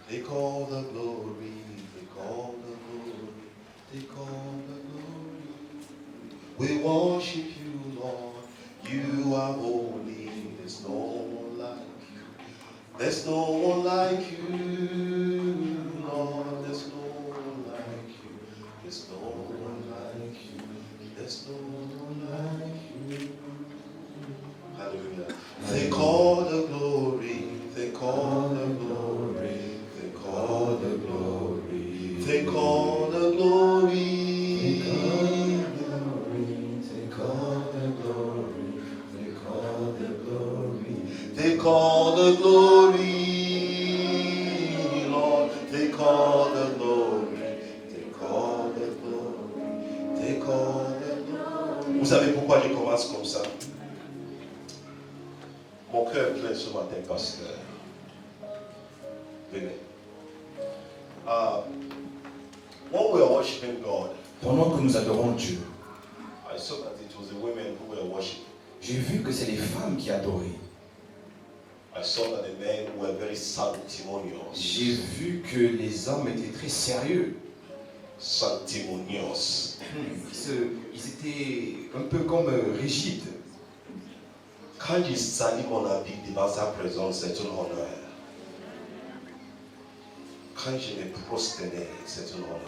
Take all the glory, take all the glory, take all the glory. We worship you, Lord. You are holy. There's no one like you. There's no one like you, Lord. There's no one like you. There's no one like you. There's no one like you. Hallelujah. Take all the glory. Take all the glory. Take all the glory. Take all the glory. Take all the glory. Take all the glory. Take all the glory, Lord. Take all the glory. Take all the glory. Take all the glory. Vous savez pourquoi je commence comme ça? Mon cœur est plein ce matin, pasteur. Venez. When we are worshiping God, pendant que nous adorons Dieu, I saw that it was the women who were worshiping. j'ai vu que c'est les femmes qui adoraient. I saw that the men were very sanctimonious. J'ai vu que les hommes étaient très sérieux. Sanctimonious. Ils étaient un peu comme rigides. Quand je salis mon habit devant sa présence, c'est un honneur. Quand je me prosternais, c'est un honneur.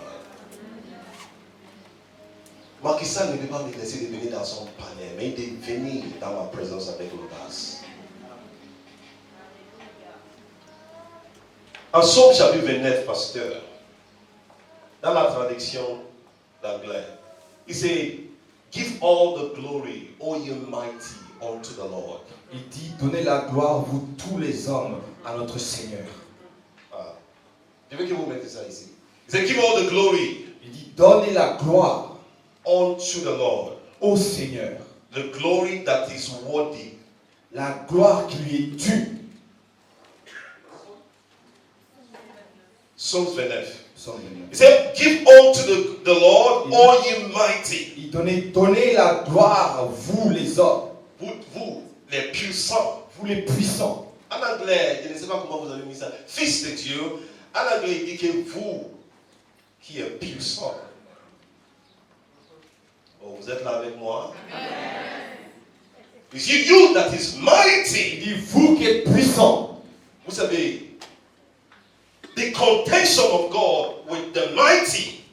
Macky Sall ne peut pas me laisser de venir dans son palais, mais il est venu dans ma présence avec l'audace. En Psaume chapitre 29, pasteur, dans la traduction d'anglais, il dit, give all the glory, O ye mighty, unto the Lord. Il dit, donnez la gloire, vous tous les hommes, à notre Seigneur. Je veux que vous mettez ça ici. Il dit, give all the glory. Il dit, donnez la gloire unto the Lord. Au Seigneur. The glory that is worthy. La gloire qui lui est due. Psaume 29. Il He said, give unto the Lord, all ye mighty. Il donnez la gloire, vous les hommes. Vous, les puissants. Vous les puissants. En anglais, je ne sais pas comment vous avez mis ça. Fils de Dieu. En anglais, il dit que vous, qui êtes puissants. Oh, vous êtes là avec moi? Il dit, you that is mighty. Il dit, vous qui êtes puissants. Vous savez, the contention of God with the mighty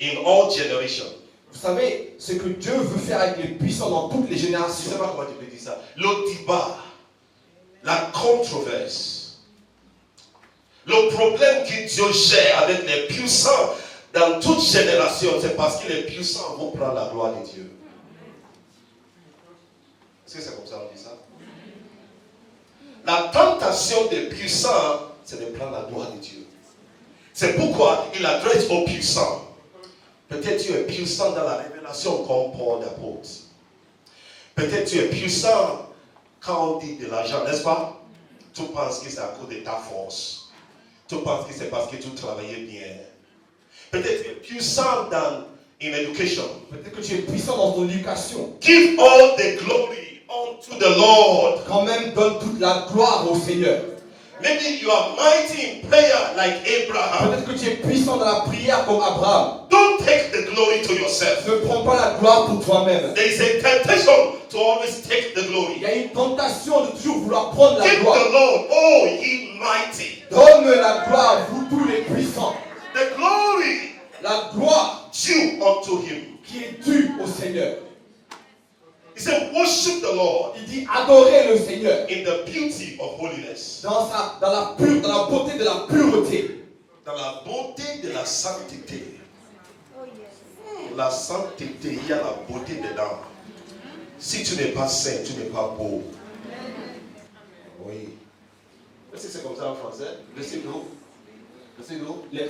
in all generations. Vous savez, ce que Dieu veut faire avec les puissants dans toutes les générations. Je ne sais pas comment tu peux dire ça. Le débat, la controverse, le problème que Dieu gère avec les puissants dans toute génération, c'est parce que les puissants vont prendre la gloire de Dieu. Est-ce que c'est comme ça on dit ça? La tentation des puissants, c'est de prendre la gloire de Dieu. C'est pourquoi il adresse aux puissants. Peut-être tu es puissant dans la révélation comme Paul l'apôtre. Peut-être tu es puissant quand on dit de l'argent, n'est-ce pas? Tu penses que c'est à cause de ta force. Tu penses que c'est parce que tu travaillais bien. Peut-être tu es puissant dans une éducation. Peut-être que tu es puissant dans ton éducation. Give all the glory unto the Lord. Quand même, donne toute la gloire au Seigneur. Maybe you are mighty in prayer like Abraham. Peut-être que tu es puissant dans la prière comme Abraham. Don't take the glory to yourself. Ne prends pas la gloire pour toi-même. There is a temptation to always take the glory. Il y a une tentation de toujours vouloir prendre la Give gloire. the Lord, oh ye mighty. Donne la gloire, vous tous les puissants. The glory La gloire due unto him. qui est due au Seigneur. He said, worship the Lord. Il dit adorez le Seigneur. In the beauty of holiness. Dans la beauté de la pureté. Dans la beauté de la sainteté. La sainteté, il y a la beauté dedans. Si tu n'es pas saint, tu n'es pas beau. Oui. Est-ce que c'est comme ça en français? Verset 2.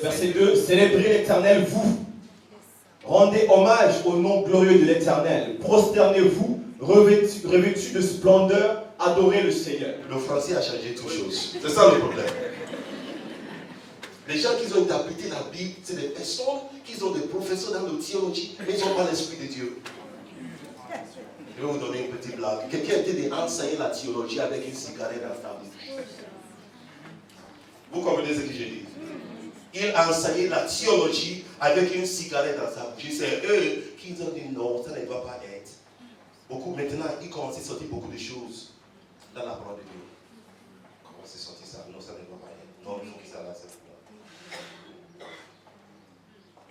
Verset 2. Célébrez l'Éternel, vous. Rendez hommage au nom glorieux de l'Éternel. Prosternez-vous, revêtus de splendeur, adorez le Seigneur. Le français a changé toutes choses. C'est ça le problème. Les gens qui ont interprété la Bible, c'est des personnes qui ont des professeurs dans la théologie, mais ils n'ont pas l'Esprit de Dieu. Je vais vous donner une petite blague. Quelqu'un était d'enseigner la théologie avec une cigarette dans sa bouche. Vous comprenez ce que j'ai dit? Il a enseigné la théologie avec une cigarette dans sa bouche. C'est eux qui ont dit non, ça ne doit pas être. Beaucoup maintenant, il commence à sortir beaucoup de choses dans la parole de Dieu. Comment c'est sorti ça? Non, ça ne doit pas être. Non, il faut que ça là, c'est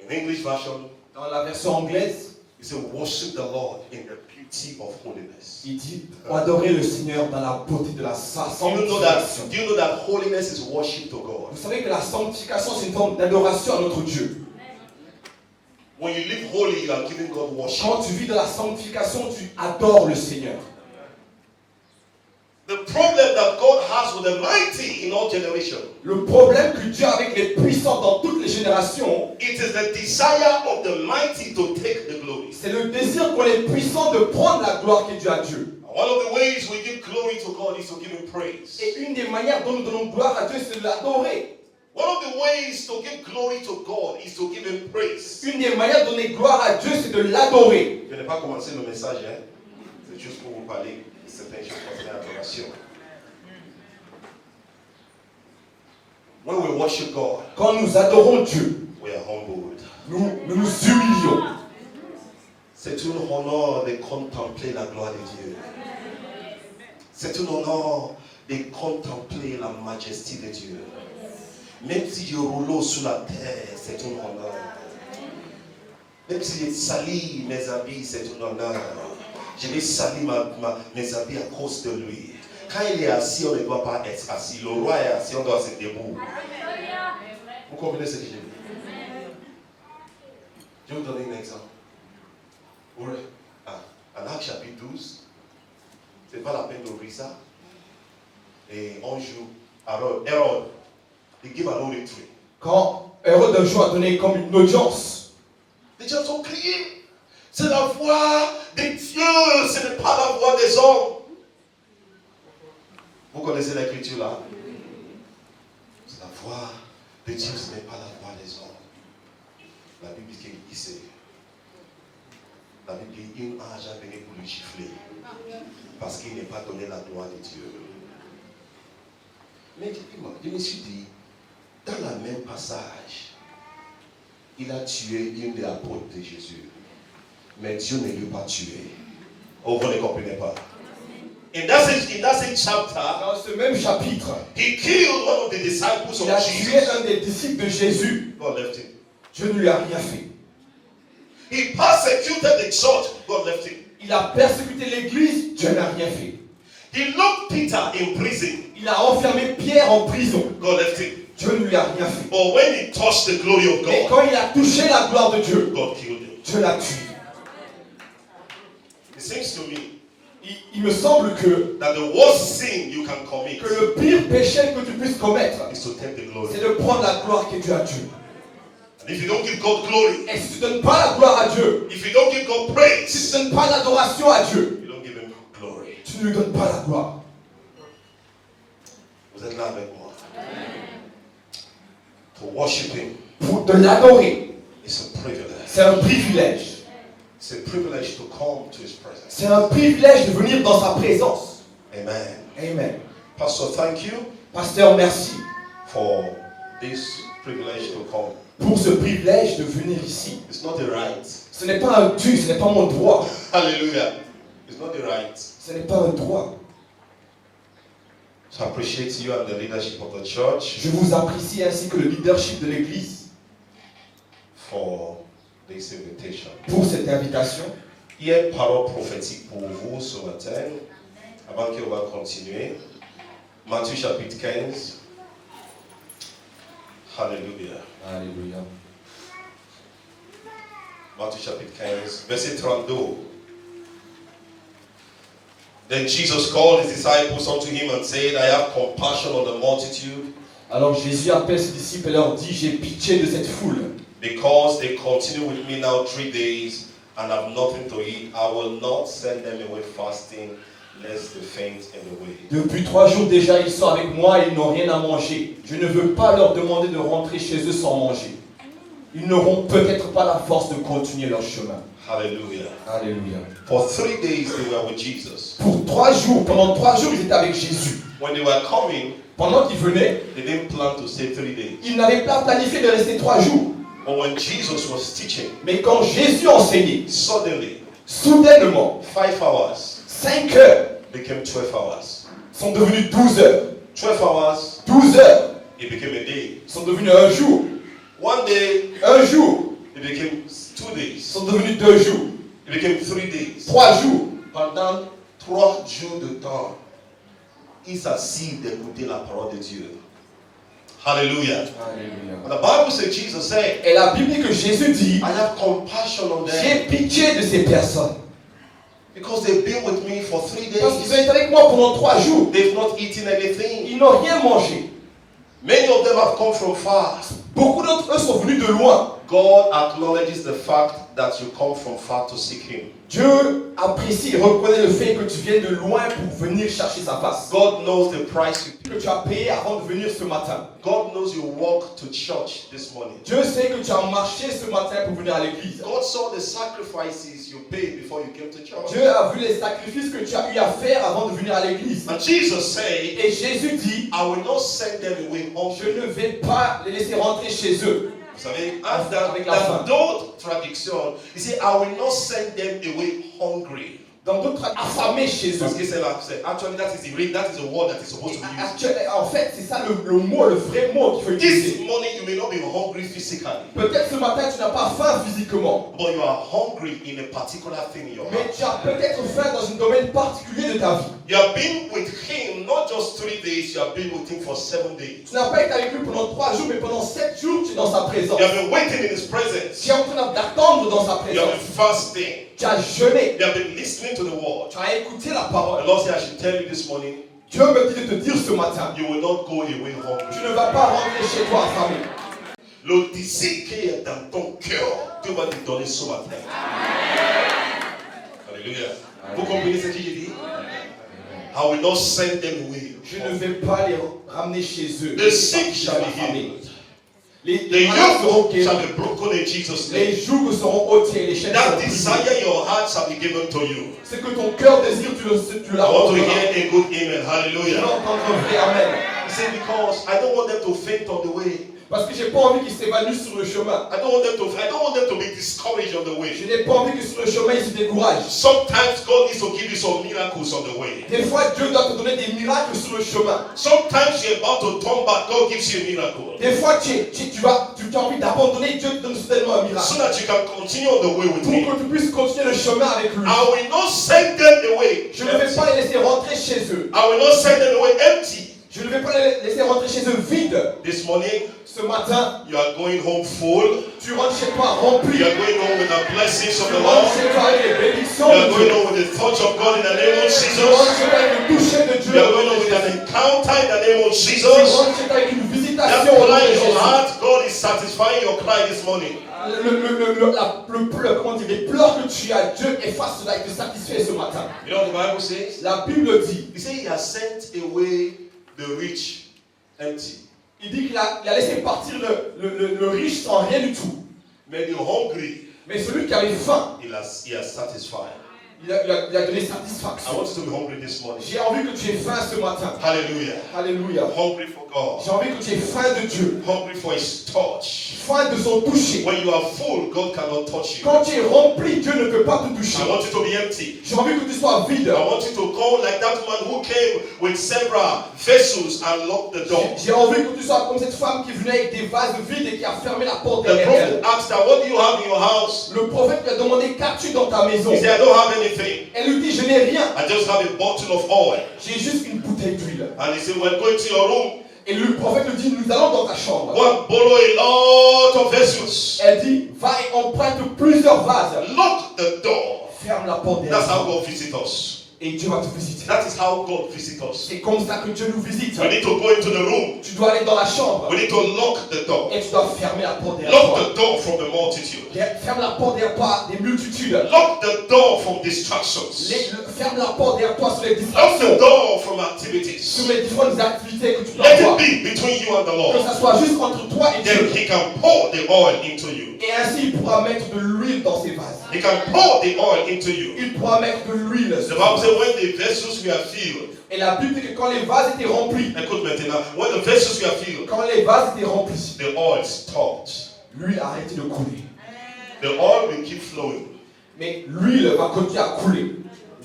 In English version, Dans la version anglaise, it says, worship the Lord in the beauty of holiness. il dit adorer le Seigneur dans la beauté de la Do you know that? sanctification. Do you know that holiness is worship to God? Vous savez que la sanctification, c'est une forme d'adoration à notre Dieu. When you live holy, you are giving God worship. Quand tu vis dans la sanctification, tu adores le Seigneur. The problem that God has with the mighty in all generations, Le problème que Dieu a avec les puissants dans toutes les générations, it is the desire of the mighty to take the glory. c'est le désir pour les puissants de prendre la gloire qui est due à Dieu. One of the ways we give glory to God is to give Him praise. Et une des manières dont nous donnons gloire à Dieu, c'est de l'adorer. One of the ways to give glory to God is to give Him praise. Une des manières de donner gloire à Dieu, c'est de l'adorer. Je n'ai pas commencé le message, hein. C'est juste pour vous parler de certaines choses concernant l'adoration. When we worship God, Quand nous adorons Dieu, we are humbled. nous nous humilions. C'est un honneur de contempler la gloire de Dieu. C'est un honneur de contempler la majesté de Dieu. Même si je roule sur la terre, c'est un honneur. Même si je salis mes habits, c'est un honneur. Je vais salir mes habits à cause de lui. Quand il est assis, on ne doit pas être assis. Le roi est assis, on doit se debout. Vous comprenez ce que je dis? Je vais vous donner un exemple. En Actes chapitre 12, c'est pas la peine d'ouvrir ça. Et un jour, alors Hérode, il give an auditory. Quand Hérode un jour a donné comme une audience, Les gens ont crié. C'est la voix de Dieu, ce n'est pas la voix des hommes. Vous connaissez l'écriture là? C'est la voix de Dieu, ce n'est pas la voix des hommes. La Bible dit qu'il sait. La Bible dit qu'un ange a venu pour lui gifler. Parce qu'il n'est pas donné la gloire de Dieu. Mais je me suis dit, dans le même passage, il a tué une des apôtres de Jésus. Mais Dieu ne l'a pas tué. Oh, vous ne comprenez pas. In that same chapter, dans ce même chapitre, he killed one of the disciples il a of tué Jesus. un des disciples de Jésus. God left him. Dieu ne lui a rien fait. He persecuted the church. God left him. Il a persécuté l'église. Dieu n'a rien fait. He locked Peter in prison. Il a enfermé Pierre en prison. God left him. Dieu ne lui a rien fait. But when he touched the glory of Mais God, quand il a touché la gloire de Dieu, God killed him. Dieu l'a tué. It seems to me Il me semble que that the worst sin you can commit le pire péché que tu puisses commettre, is to take the glory. c'est de prendre la gloire qui est due à Dieu. And if you don't give God glory, Et si tu ne donnes pas la gloire à Dieu, if you don't give God si tu praise, ne donnes pas l'adoration à Dieu, you don't give him glory. tu ne lui donnes pas la gloire. Vous êtes là avec moi. To worship him Pour de l'adorer, is a privilege. c'est un privilège. It's a privilege to come to his presence. C'est un privilège de venir dans sa présence. Amen. Amen. Pastor, thank you Pasteur, merci for this privilege to come. pour ce privilège de venir ici. It's not a right. Ce n'est pas un dû, ce n'est pas mon droit. Hallelujah. It's not a right. Ce n'est pas un droit. So I appreciate you and the leadership of the church Je vous apprécie ainsi que le leadership de l'Église for this invitation. pour cette invitation. Il y a une parole prophétique pour vous ce matin, avant qu'on va continuer. Matthieu chapitre 15. Hallelujah. Alléluia. Matthieu chapitre 15, verset 32. Then Jesus called his disciples unto him and said, I have compassion on the multitude, Alors Jésus appelle ses disciples et leur dit, j'ai pitié de cette foule. because they continue with me now 3 days and have nothing to eat. I will not send them away fasting, lest they faint in the way. Depuis 3 jours déjà, ils sont avec moi et ils n'ont rien à manger. Je ne veux pas leur demander de rentrer chez eux sans manger. Ils n'auront peut-être pas la force de continuer leur chemin. Hallelujah. Alléluia. For 3 days they were with Jesus. Pour 3 jours, pendant 3 jours, ils étaient avec Jésus. When they were coming, Pendant qu'ils venaient, they didn't plan to stay 3 days. ils n'avaient pas planifié de rester 3 jours. But when Jesus was teaching, Mais quand Jésus enseignait, suddenly soudainement, 5 hours 5 heures became 12 hours. sont devenues 12 heures. 12 hours, 12 heures it became a day. sont devenues un jour. One day, Un jour it became 2 days. sont devenues 2 jours. It became 3 days. 3 jours. Pendant 3 jours de temps, ils s'assirent d'écouter la parole de Dieu. Hallelujah. And the Bible says, Jesus said, Et la Bible dit que Jésus dit, I have compassion on j'ai them pitié de ces personnes. because they've been with me for 3 Parce qu'ils ont days. été avec moi pendant 3 jours. They've not eaten anything. Ils n'ont rien mangé. Many of them have come from far. Beaucoup d'entre eux sont venus de loin. God acknowledges the fact that you come from far to seek Him. Dieu apprécie et reconnaît le fait que tu viens de loin pour venir chercher sa face. God knows the price you pay. Que tu as payé avant de venir ce matin. God knows you walked to church this morning. Dieu sait que tu as marché ce matin pour venir à l'église. God saw the sacrifices you paid before you came to church. Dieu a vu les sacrifices que tu as eu à faire avant de venir à l'église. And Jesus said, Et Jésus dit, I will not send them away je hungry. ne vais pas les laisser rentrer chez eux. Vous savez, Avec la faim. dans d'autres traductions, il dit, I will not send them away hungry. Dans d'autres, affamés chez eux. Parce que c'est là, actually that is the word that is supposed to be used. En fait, c'est ça le mot, le vrai mot qu'il faut utiliser. This morning you may not be hungry physically, Peut-être ce matin, tu n'as pas faim physiquement. but you are hungry in a particular thing in your Mais heart. tu as peut-être faim dans un domaine particulier de ta vie. You have been with Him not just 3 days, you have been with Him for 7 days. Tu n'as pas été avec lui pendant 3 jours, mais pendant 7 jours, tu es dans sa présence. You have been waiting in His presence. Tu es en train d'attendre dans sa You have présence. been fasting. Tu as jeûné. You have been listening to the word. Tu as écouté la parole. The Lord said, I should tell you this morning, Dieu me dit de te dire ce matin, you will not go away tu hungry. ne vas pas rentrer chez toi affamé. Le désir qui est dans ton cœur, Dieu va te donner ce matin. Alléluia. Vous comprenez ce que j'ai dit? I will not send them away. Je ne vais pas les ramener chez eux. The sick shall be affamés. healed. Les The malades seront yoke guéris. shall be broken in Jesus' Les name. jougs seront ôtés. Les chaînes seront That brisées. desire in your heart shall be given to you. Ce que ton cœur désire, tu I la want to recevras. hear a good amen. Tu vas Hallelujah. entendre un vrai amen. He said, because I don't want them to faint on the way. Parce que j'ai pas envie qu'ils s'évanouissent sur le chemin. I don't want them to be discouraged on the way. Je n'ai pas envie que sur le chemin ils se découragent. Sometimes God needs to give you some miracles on the way. Des fois, Dieu doit te donner des miracles sur le chemin. Sometimes you're about to turn back, God gives you a miracle. Des fois, tu as envie d'abandonner, Dieu te donne soudainement un miracle. So that you can continue on the way with Pour me. que tu puisses continuer le chemin avec lui. I will not send them away. Je ne vais pas les laisser rentrer chez eux. I will not send them away empty. Je ne vais pas les laisser rentrer chez eux vides. This morning, Ce matin, you are going home full. tu rentres chez toi rempli. You are going home with the blessings of Tu the rentres Lord. chez toi avec les bénédictions You de are going Dieu. home with the touch of God in the name of Tu Jesus. rentres chez toi avec le toucher de Dieu. You are going home with an encounter in the name of Tu Jesus. rentres chez toi avec une That visitation au nom cry de in your Jésus. heart, God is satisfying your cry this morning. Comment dire, les pleurs que tu as, Dieu efface cela et te satisfait ce matin. You know what the Bible says? La Bible dit, He said He has sent away the rich empty. il dit qu'il a laissé partir le riche sans rien du tout. But the hungry, Mais celui qui avait faim, he has satisfied. il a donné I satisfaction. want you to be hungry this morning. J'ai envie que tu aies faim ce matin. Hallelujah. Alléluia. Hungry for God. J'ai envie que tu aies faim de Dieu. Hungry for His touch. Faim de son toucher. When you are full, God cannot touch you. Quand tu es rempli, Dieu ne peut pas te toucher. I want you to be empty. J'ai envie que tu sois vide. I want you to go like that man who came with several vessels and locked the door. J'ai envie que tu sois comme cette femme qui venait avec des vases vides et qui a fermé la porte The derrière prophet elle. asked her, what do you have in your house? Le prophète lui a demandé, qu'as-tu dans ta maison? He said, I don't have anything. Elle lui dit, je n'ai rien. I just have a bottle of oil. J'ai juste une bouteille d'huile. And he said, well, go into your room. Et le prophète lui dit, nous allons dans ta chambre. Go and borrow a lot of vessels. Elle dit, va et emprunte plusieurs vases. Lock the door. Ferme la porte derrière That's how toi. God visits us. Et Dieu va te visiter. That is how God visits us. C'est comme ça que Dieu nous visite. We need to go into the room. Tu dois aller dans la chambre. We need to lock the door. Et tu dois fermer la porte derrière Lock toi. the door from the multitude. Ferme la porte derrière toi des multitudes. Lock the door from distractions. Ferme la porte derrière toi sur les Lock the distractions. door from activities. Sur les différentes activités que tu peux Let avoir. it be between you and the Que Lord. ça soit juste entre toi et Then Dieu. He can pour the oil into you. Et ainsi il pourra mettre de l'huile dans ses vases. He can pour the oil into you. Il pourra mettre de l'huile. The Bible says when the vessels were filled. Et la Bible dit que quand les vases étaient remplis, Écoute maintenant, when the vessels were filled, quand les vases étaient remplis, the oil stopped. l'huile a arrêté de couler. The oil will keep flowing Mais l'huile va continuer à couler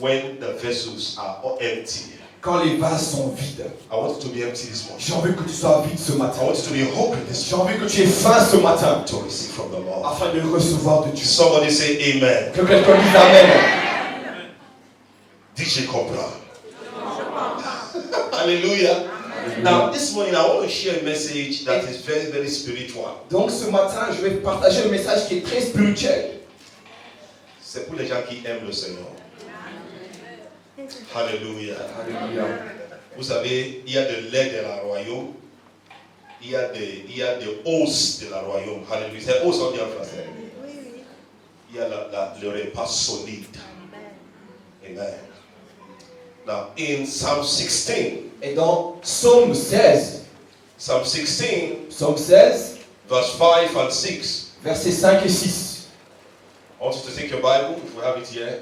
when the vessels are empty. quand les vases sont vides. I want you to be empty this morning. J'ai envie que tu sois vide ce I matin. want you to be hungry this J'ai envie que tu aies faim ce matin morning to receive from the Lord. afin de recevoir de Dieu. Somebody say amen. Que quelqu'un dise Amen. DJ comprend. Hallelujah. Now, this morning I want to share a message that is very, very spiritual. Donc ce matin, je vais partager un message qui est très spirituel. C'est pour les gens qui aiment le Seigneur. Hallelujah. Alléluia. Vous savez, il y a de lait de la royaume. Il y a des os de la royaume. Hallelujah. C'est os on dit en français. Il y a le repas solide. Amen. Now, in Psalm 16, Et dans Psaume 16, Psalm 16, Psaume 16, verse 5 and 6. versets 5 et 6. I want you to take your Bible, if we have it here.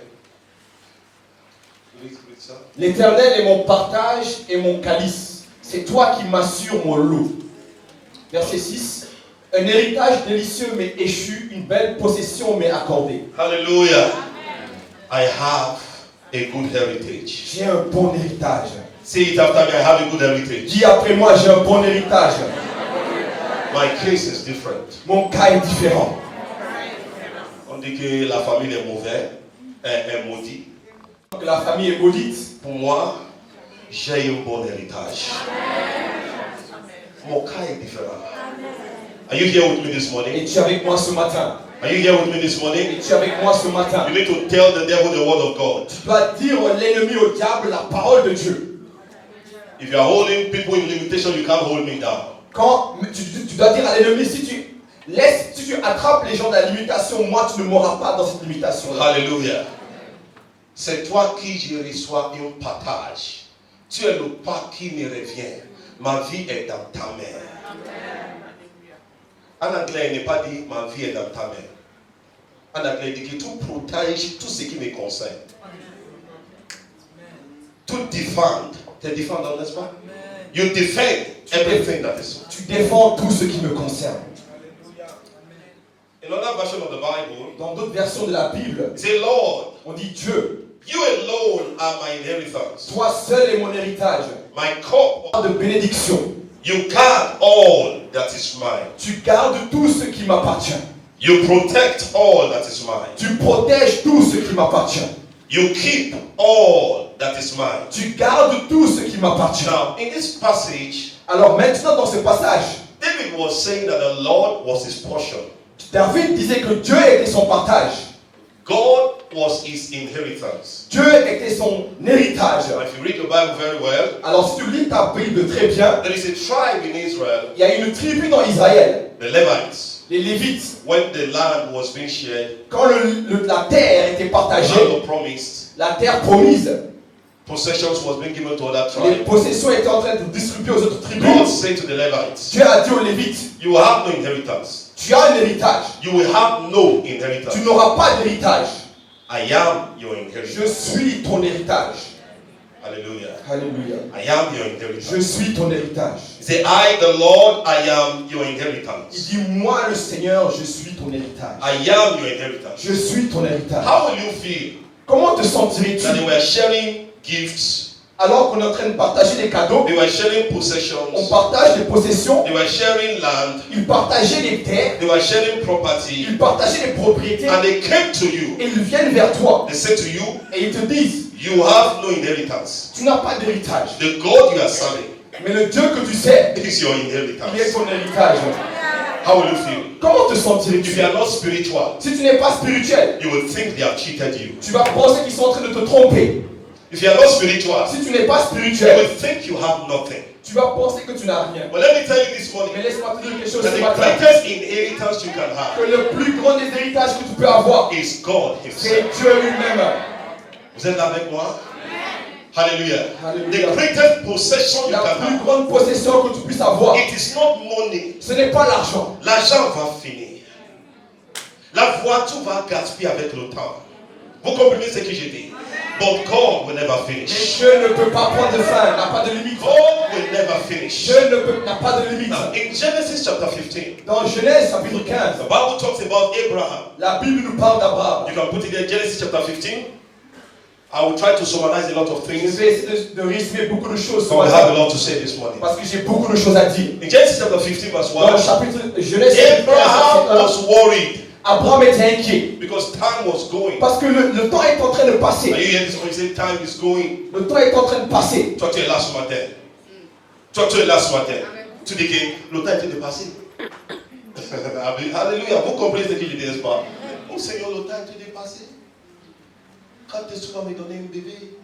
Read ça. L'Éternel est mon partage et mon calice. C'est toi qui m'assures mon lot. Verset 6. Un héritage délicieux m'est échu, une belle possession m'est accordée. Hallelujah. I have a good heritage. J'ai un bon héritage. Say it after me, I have a good heritage. Dis après moi, j'ai un bon héritage. My case is different. Mon cas est différent. On dit que la famille est mauvaise, est maudite. Que la famille est maudite. Pour moi, j'ai un bon héritage. Mon cas est différent. Are you here with me this Et morning? tu es avec moi ce matin. Are you here with me this morning? Et tu es avec moi ce matin. You need to tell the devil the word of God. Tu dois dire l'ennemi au diable la parole de Dieu. If you are holding people in limitation, you can't hold me down. Quand tu dois dire à l'ennemi, si tu attrapes les gens de la limitation, moi tu ne mourras pas dans cette limitation. Hallelujah. C'est toi qui je reçois un partage. Tu es le pas qui me revient. Ma vie est dans ta main. En anglais, il n'est pas dit ma vie est dans ta main. En anglais, il dit que tu protèges tout ce qui me concerne. To defend. Tu défends, n'est-ce pas? You defend everything that is. Tu défends tout ce qui me concerne. In another version of the Bible, Dans d'autres versions de la Bible, say, Lord, on dit Dieu, you alone are my inheritance. toi seul est mon héritage. My cup, De bénédiction. you guard all that is mine. Tu gardes tout ce qui m'appartient. You protect all that is mine. Tu protèges tout ce qui m'appartient. You keep all that is mine. Tu gardes tout ce qui m'appartient. Now, in this passage, Alors maintenant dans ce passage, David was saying that the Lord was his portion. David disait que Dieu était son partage. God was his inheritance. Dieu était son héritage. Now, if you read the Bible very well, Alors si tu lis ta Bible très bien, there is a tribe in Israel, il y a une tribu dans Israël, the Levites, les Lévites. when the land was being shared, Quand la terre était the partagée, land was promised, la terre promise, possessions was being given to other les tribes. possessions étaient en train de distribuer aux autres God tribus. said to the Levites, Dieu a dit aux Lévites, you will have no inheritance. tu as un héritage. You will have no Tu inheritance. n'auras pas d'héritage. I am your Je inheritance. suis ton héritage. Hallelujah. Alléluia. I am your Je inheritance. suis ton héritage. Say, I, the Lord, I am your Il inheritance. dit, moi le Seigneur, je suis ton héritage. I am your inheritance. Je suis ton héritage. How will you feel Comment te sentirais-tu that they were sharing gifts, alors qu'on est en train de partager des cadeaux? they were sharing On possessions, partage des possessions, they were sharing land, ils partageaient des terres, they were sharing property, ils partageaient des propriétés, and they came to you. et ils viennent vers toi They said to you, et ils te disent, you have no inheritance. tu n'as pas d'héritage. The God you are serving Mais le Dieu que tu sais, is your il est inheritance. ton héritage. How will you feel? Comment te If sentirais-tu? you are not spiritual, Si tu n'es pas spirituel, you will think they have cheated you. tu vas penser qu'ils sont en train de te tromper. If you are not spiritual, Si tu n'es pas you spirituel, will think you have nothing. tu vas penser que tu n'as rien. But let me tell you this morning, Mais laisse-moi te dire quelque chose that ce the matin. greatest inheritance you can have Que le plus grand des héritages que tu peux avoir, is God c'est Himself. Dieu lui-même. Vous êtes là avec moi? Hallelujah. Hallelujah. The greatest possession you La can plus have, grande possession que tu puisses avoir, it is not money. ce n'est pas l'argent. L'argent va finir. La voiture va gaspiller avec le temps. Vous comprenez ce que j'ai dit? But God will never Mais finish. Dieu ne peut pas prendre de fin, n'a pas de limite. God will never finish. Dieu n'a pas de limite. Now, in Genesis chapter 15, Dans Genèse chapitre 15, the Bible talks about Abraham. la Bible nous parle d'Abraham. You can put it there, Genesis chapter 15. I will try to summarize a lot of Je things. vais essayer de résumer beaucoup de choses ce So we have a matin, lot to say this morning. parce que j'ai beaucoup de choses à dire. In Genesis chapter 15, verse Dans le 1, chapitre Genèse chapitre 15, Abraham verset 1, was worried Abraham était inquiet. because time was going. Parce que le temps est en train de Are passer. you hearing this? When you say time is going, Le temps est en train de passer. toi tu es là ce matin. Toi tu es là ce matin. Tu dis que le temps est en train de passer. Alléluia. Vous comprenez ce que je dis, n'est-ce pas? Oh Seigneur, le temps est en train de passer. Quand est-ce que tu vas me donner un bébé?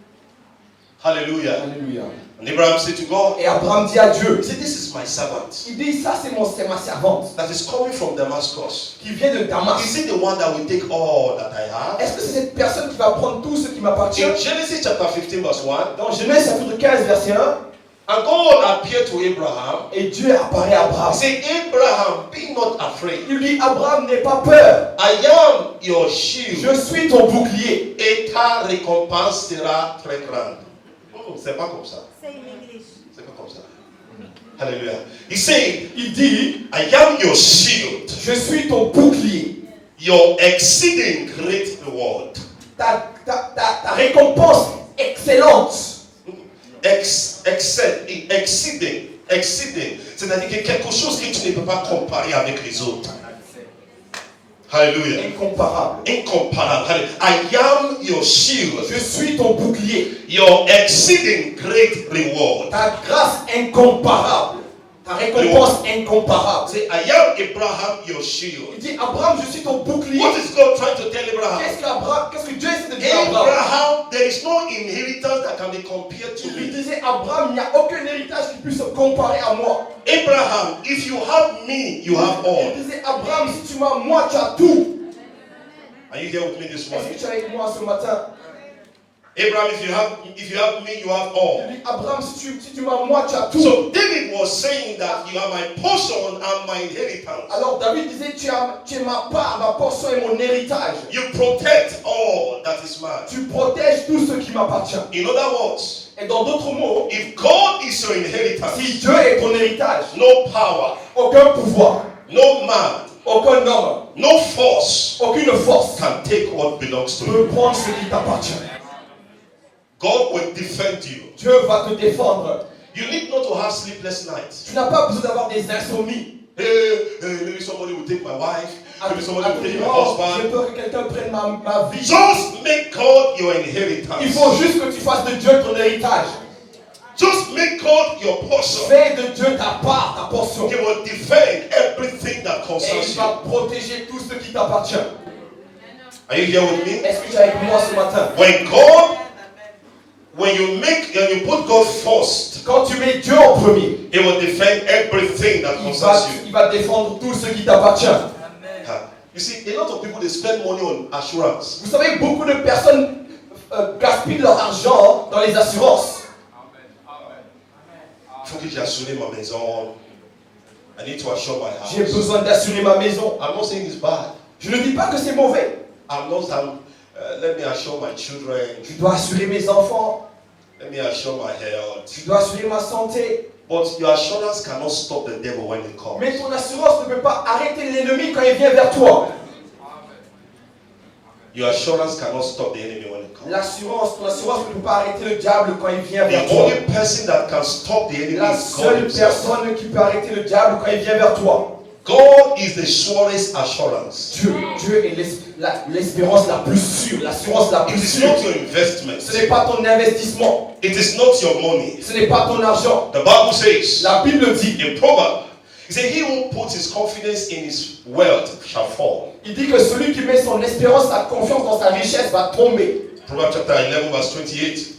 Hallelujah. Alléluia. And Abraham said to God, Et Abraham dit à Dieu, he said, this is my servant il dit, ça c'est ma servante that is coming from Damascus. qui vient de Damas. Is it the one that will take all that I have? Est-ce que c'est cette personne qui va prendre tout ce qui m'appartient? In Genesis chapter 15 verse 1, Dans Genèse chapitre 15 verset 1, and God appeared to Abraham. et Dieu apparaît à He Abraham. said, Abraham, be not afraid. Il dit, Abraham, n'aie pas peur. I am your shield. Je suis ton bouclier. Et ta récompense sera très grande. Oh, c'est pas comme ça. Say in English. C'est pas comme ça. Hallelujah. He said, Il dit, I am your shield, je suis ton bouclier. your exceeding great reward. Ta récompense excellente. Exceeding. C'est-à-dire que quelque chose que tu ne peux pas comparer avec les autres. Hallelujah. Incomparable. Incomparable. I am your shield, Je suis ton bouclier. your exceeding great reward. Ta grâce incomparable. Ta récompense incomparable. Say, I am Abraham, your shield. Il dit, Abraham, je suis ton bouclier. What is God trying to tell Abraham? Qu'est-ce que Dieu essaie de dire à Abraham? Abraham, there is no inheritance that can be compared to Il lui me. disait, Abraham, il n'y a aucun héritage qui puisse se comparer à moi. Abraham, if you have me, you have all. Il disait, Abraham, si tu m'as moi, tu as tout. Are you here with me this Est-ce morning? que tu es avec moi ce matin? Abraham, if you have me, you have all. Il dit, Abraham, si tu m'as moi, tu as tout. So David was saying that you are my portion and my inheritance. Alors David disait, tu es ma part, ma portion et mon héritage. You protect all that is mine. Tu protèges tout ce qui m'appartient. In other words, Et dans d'autres mots, if God is your inheritance, si Dieu est ton héritage, no power, aucun pouvoir, no man, aucun homme, no force aucune force can take what belongs to you. peut prendre ce qui t'appartient. God will defend you. Dieu va te défendre. You need not to have sleepless nights. Tu n'as pas besoin d'avoir des insomnies. Maybe somebody will take my wife. Maybe À somebody will te take dire, my oh, j'ai husband. peur que quelqu'un prenne ma vie. Just make God your Il inheritance. faut juste que tu fasses de Dieu ton héritage. Just make God your portion. Fais de Dieu ta part, ta portion. He will defend everything that Et concerns il you. va protéger tout ce qui t'appartient. Are you here with me? Est-ce que tu es avec moi ce matin? When you put God first, Quand tu mets Dieu en premier, He will defend everything that concerns you. il va défendre tout ce qui t'appartient. You see, a lot of people they spend money on assurance. Vous savez, beaucoup de personnes gaspillent leur argent dans les assurances. Il faut que j'ai assuré ma maison. I need to assure my J'ai house. besoin d'assurer ma maison. I'm not saying it's bad. Je ne dis pas que c'est mauvais. I'm not saying let me assure my children. Je dois assurer mes enfants. Let me assure my health. Je dois assurer ma santé. But your assurance cannot stop the devil when he comes. Mais ton assurance ne peut pas arrêter l'ennemi quand il vient vers toi. Your assurance cannot stop the enemy when he comes. Ton assurance ne peut pas arrêter le diable quand il vient vers The toi. only person that can stop the enemy La is God seule himself. personne qui peut arrêter le diable quand il vient vers toi. God is the surest assurance. Dieu est l'espérance la plus sûre, l'assurance la It plus is sûre. not your investment. Ce n'est pas ton investissement, It is not your money. ce n'est pas ton argent. The Bible says La Bible dit, in Proverbs, he said, he who puts his confidence in his wealth shall fall. il dit que celui qui met son espérance, sa confiance dans sa richesse va tomber. Proverbs chapter 11 verse 28.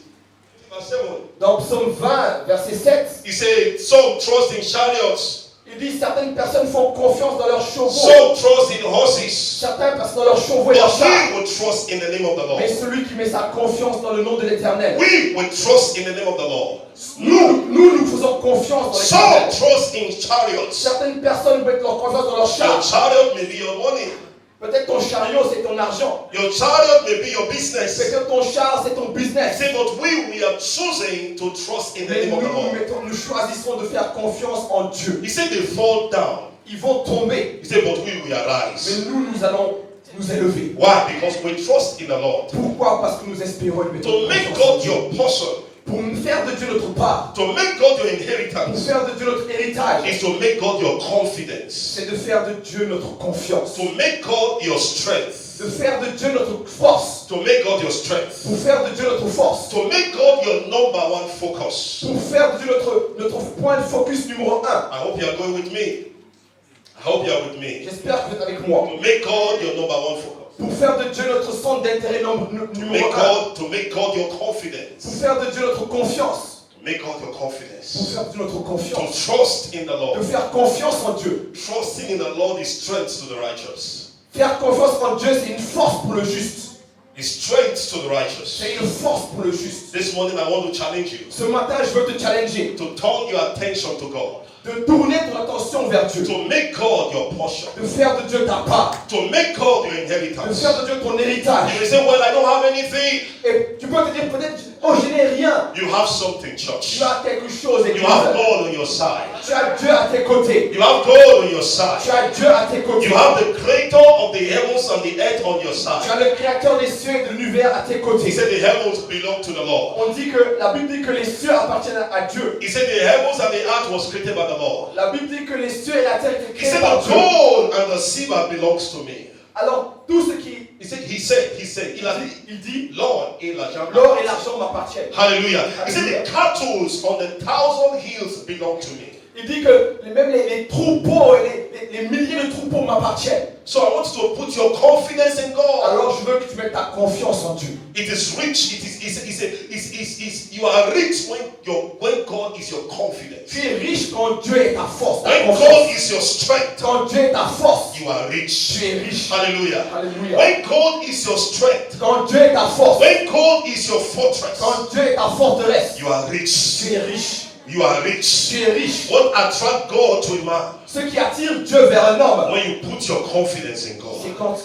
Verse 7. Dans Psaume 20, verset 7, He said, some trust in chariots, il dit certaines personnes font confiance dans leurs chevaux. some trust in horses, Certains parce que dans leurs chevaux et but leurs chars. he will trust in the name of the Lord. Mais celui qui met sa confiance dans le nom de l'Éternel. We will trust in the name of the Lord. Nous faisons confiance dans Some l'Éternel. trust in chariots. Certaines personnes mettent leur confiance dans leurs Your chars. chariot may be your money. Peut-être ton chariot, c'est ton argent. Your chariot may be your business. Peut-être ton char, c'est ton He business. said, but we are choosing to trust in the Mais name of the Lord. nous choisissons de faire confiance en Dieu. He said they fall down. Ils vont tomber. He said, but we Mais arise. nous allons nous élever. Why? Because we trust in the Lord. Pourquoi? Parce que nous espérons une méthode. To make God your portion, Pour faire de Dieu notre part. to make God your Pour inheritance, faire de Dieu notre héritage. is to make God your confidence, C'est de faire de Dieu notre confiance. to make God your strength, De faire de Dieu notre force. to make God your strength, Pour faire de Dieu notre force. to make God your number one focus. Pour faire de Dieu notre point de focus numéro 1. I hope you are going with me. I hope you are with me. J'espère que vous êtes avec moi. To make God your number one focus. Pour faire de Dieu notre centre d'intérêt numéro 1. To make God your Pour confidence. faire de Dieu notre confiance. To make God your Pour confidence. faire de Dieu notre To confiance. trust in the De Lord. faire confiance en Dieu. Trusting in the Lord is strength to the righteous. Faire confiance en Dieu, c'est une force pour le juste. It's strength to the righteous. C'est une force pour le juste. This morning I want to challenge you Ce matin, je veux te challenger. to turn your attention to God. De tourner ton attention vers Dieu. To make God your portion. De faire de Dieu ta part. To make God your De inheritance. faire de Dieu ton héritage. You may say, well, I don't have anything. Et tu peux te dire peut-être, oh, je n'ai rien. You have something, church. Tu as quelque chose, You église. have God on your side. Tu as Dieu à tes côtés. You have God on your Tu side. as Dieu à tes côtés. You have the creator of the heavens and the earth on your Tu side. as le créateur des cieux et de l'univers à tes He côtés. said the heavens belong to the Lord. On dit que la Bible dit que les cieux appartiennent à Dieu. He said the heavens and the earth was created by the Lord. La Bible dit que les cieux et la terre étaient He créés said par the Dieu. gold and the silver belongs to me. Alors tout ce qui, He said, il dit, Lord, in la l'or et l'argent m'appartiennent. Hallelujah. He said the cattle on the 1,000 hills belong to me. Il dit que même les troupeaux et les milliers de troupeaux m'appartiennent. So I want you to put your confidence in God. Alors je veux que tu mettes ta confiance en Dieu. It is rich. You are rich when God is your confidence. Tu es riche quand Dieu est ta force, ta When God confiance. is your strength, Quand Dieu est ta force, you are rich. tu es riche. Hallelujah. Alléluia. When God is your strength, Quand Dieu est ta force, when God is your fortress, quand Dieu est ta forteresse, you are rich. tu es riche. You are rich. Tu es riche. What attracts God to a man? Ce qui attire Dieu vers un homme, When you put your confidence in God.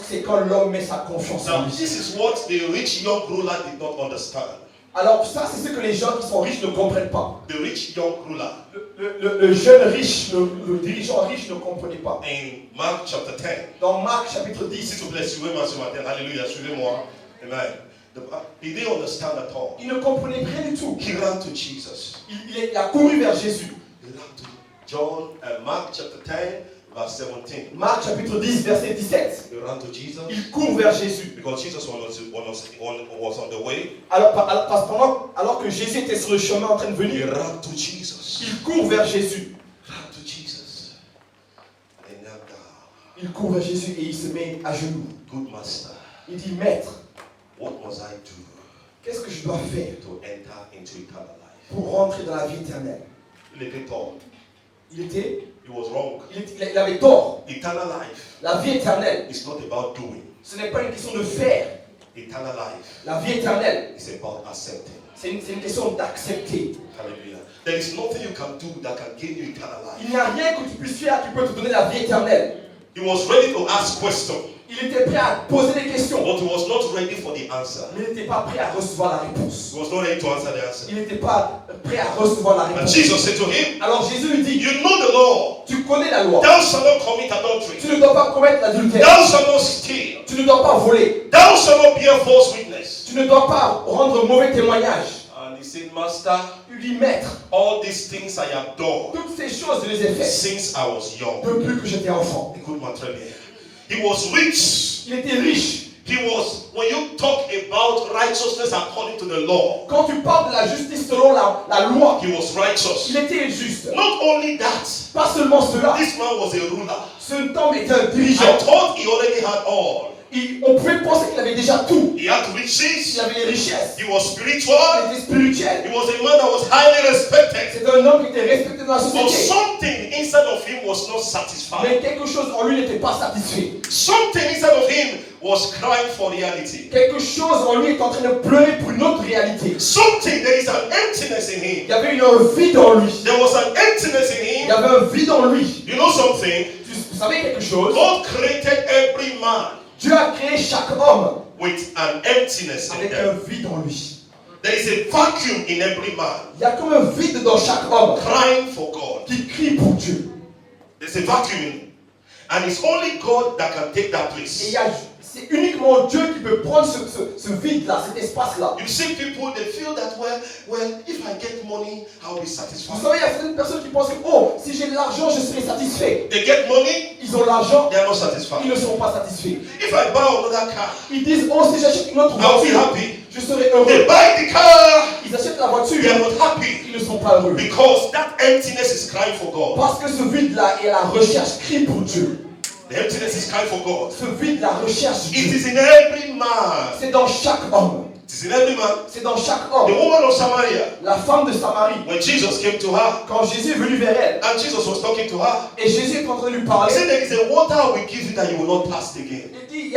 c'est quand l'homme met sa confiance en Now, lui. this is what the rich young ruler did not understand. Alors ça, c'est ce que les gens qui sont riches ne comprennent pas. The rich young ruler Le jeune riche, le dirigeant riche ne comprenait pas. in Mark chapter 10. Dans Marc chapitre 10, S'il te plaît, suivez-moi ce matin. Alléluia, suivez-moi. Amen. He didn't understand at all. il ne comprenait rien du tout. He ran to Jesus. Il a couru vers Jésus. He ran to Mark chapter 10, verse 17. Marc chapitre 10, verset 17. He ran to Jesus Il court vers Jésus. because Jesus was on the way. Alors que Jésus était sur le chemin en train de He venir, ran to Jesus. il court vers Jésus. Ran to Jesus. And he knelt down. Il court vers Jésus et il se met à genoux. Good master, Il dit, Maître, what must I do qu'est-ce que je dois faire to enter into eternal life? pour rentrer dans la vie éternelle? Il était tort. Il was wrong. il avait tort. Eternal life La vie éternelle, is not about doing. ce n'est pas une question de faire. Eternal life La vie éternelle, is about accepting. c'est une question d'accepter. Hallelujah. There is nothing you can do that can gain you eternal Il life. n'y a rien que tu puisses faire qui peut te donner la vie éternelle. He was ready to ask questions, Il était prêt à poser des questions, but he was not ready for the answer. mais il n'était pas prêt à recevoir la réponse. He was not ready to answer the answer. Il n'était pas prêt à recevoir la And réponse. Jesus said to him, Alors Jésus lui dit, you know the law. tu connais la loi. Thou shalt not commit Tu adultery. ne dois pas commettre l'adultère. Thou shalt not steal. Tu ne dois pas voler. Thou shalt not bear false witness. Tu ne dois pas rendre mauvais témoignage. And he said, Master, Il lui dit, Maître, all these things I have done toutes ces choses, je les ai faites since I was young. depuis que j'étais enfant. Écoute moi très bien. He was rich. Il était riche. When you talk about righteousness according to the law, Quand tu parles de la justice selon la loi, he was righteous. il était juste. Not only that, Pas seulement cela, this man was a ruler. cet homme était un I dirigeant. thought he already had all. On pouvait penser qu'il avait déjà tout. He had Il riches. avait les richesses. He was spiritual. Il était spirituel. He was a man that was highly respected. C'est un homme qui était respecté dans la But société. something inside of him was not satisfied. Mais quelque chose en lui n'était pas satisfait. Something inside of him was crying for reality. Quelque chose en lui est en train de pleurer pour une autre réalité. Something, there is an emptiness in him. Il y avait un vide en lui. There was an emptiness in Il him. y avait un vide en lui. You know something? Vous savez quelque chose? God created every man Dieu a créé chaque homme with an emptiness in avec un them. vide en lui. There is a vacuum in every man Il y a comme un vide dans chaque homme crying for God. qui crie pour Dieu. There's a vacuum in him. And it's only God that can take that Et place. c'est uniquement Dieu qui peut prendre ce vide-là, cet espace-là. You see people, they feel that, well, if I get money, I'll be Vous satisfied. savez, il y a certaines personnes qui pensent que, oh, si j'ai de l'argent, je serai satisfait. They get money, Ils ont l'argent, they are not ils satisfied. ne sont pas satisfaits. If I buy another car, Ils disent, oh, si j'achète une autre I'll be voiture, happy. je serai They heureux. buy the car, Ils achètent la voiture, they are not happy. ils ne sont pas heureux. Because that emptiness is crying for God. Parce que ce vide-là est la recherche, crie pour Dieu. The emptiness is crying for God. Ce vide, la recherche It Dieu. is in every man. C'est dans chaque homme. It is in every man. C'est dans chaque The homme. woman of Samaria, La femme de Samarie, when Jesus came to her, quand Jésus est venu vers elle, and Jesus was talking to her, et Jésus est en train de lui he parler, said, there is a water I will give you that you will not thirst again. il dit,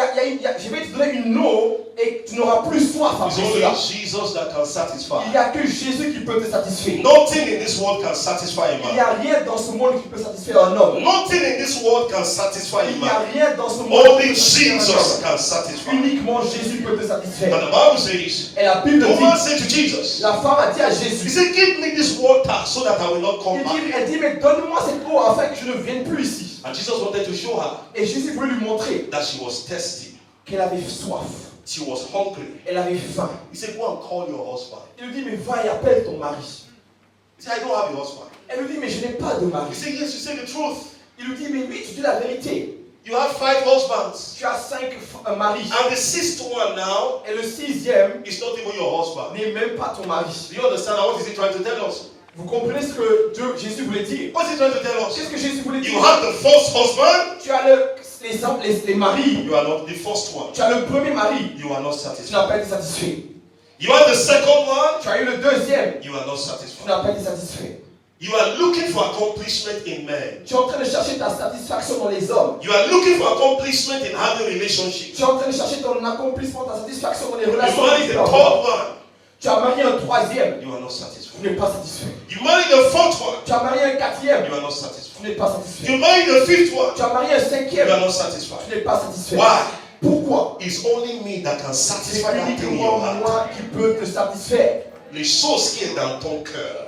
je vais te donner une eau et tu n'auras plus soif It's après only cela. Jesus that can satisfy. Il n'y a que Jésus qui peut te satisfaire. Nothing in this world can satisfy a Il n'y man. a rien dans ce monde qui peut satisfaire un homme. Nothing in this world can satisfy a Il n'y a man. rien dans ce monde qui Only peut satisfaire un Jesus homme. can satisfy. Uniquement Jésus peut te satisfaire. And the Bible says, Et la Bible the woman dit, said to Jesus, la femme a dit à he Jésus, said, give me this water so that I will not come back. elle dit, mais donne-moi cette eau afin que je ne vienne plus ici. And Jesus wanted to show her Et Jésus voulait lui montrer that she was thirsty. qu'elle avait soif. She was hungry. Elle avait faim. He said, go and call your husband. Il lui dit, mais va et appelle ton mari. He said, I don't have a husband. Elle lui dit, mais je n'ai pas de mari. He said, yes, you say the truth. Il lui dit, mais oui, tu dis la vérité. You have 5 husbands. Tu as 5 maris. And the 6th one now Et le 6e is not even your husband. n'est même pas ton mari. Do you understand? What is he trying to tell us? Vous comprenez ce que Jésus voulait dire? What's he trying to tell us? Qu'est-ce que Jésus voulait dire? You have the first husband. Tu as les maris. You are not the first one. Tu as le premier mari. You are not Tu satisfied. n'as pas été satisfait. You have the second one. Tu as eu le deuxième. You are not Tu satisfied. n'as pas été satisfait. You are looking for accomplishment in men. Tu es en train de chercher ta satisfaction dans les hommes. You are looking for accomplissement in having relationships. Tu es en train de chercher ton accomplissement, ta satisfaction dans les You relations. marry the avec les third hommes. one. Tu as marié un troisième. You are not Tu satisfied. n'es pas satisfait. You marry the fourth one. Tu as marié un quatrième. You are not Tu satisfied. n'es pas satisfait. You marry the fifth one. Tu as marié un You cinquième. are not satisfied. Tu n'es pas satisfait. Why? Pourquoi? It's only me that can C'est satisfy that thing in uniquement your heart. moi qui peux te satisfaire. Les choses qui est dans ton cœur.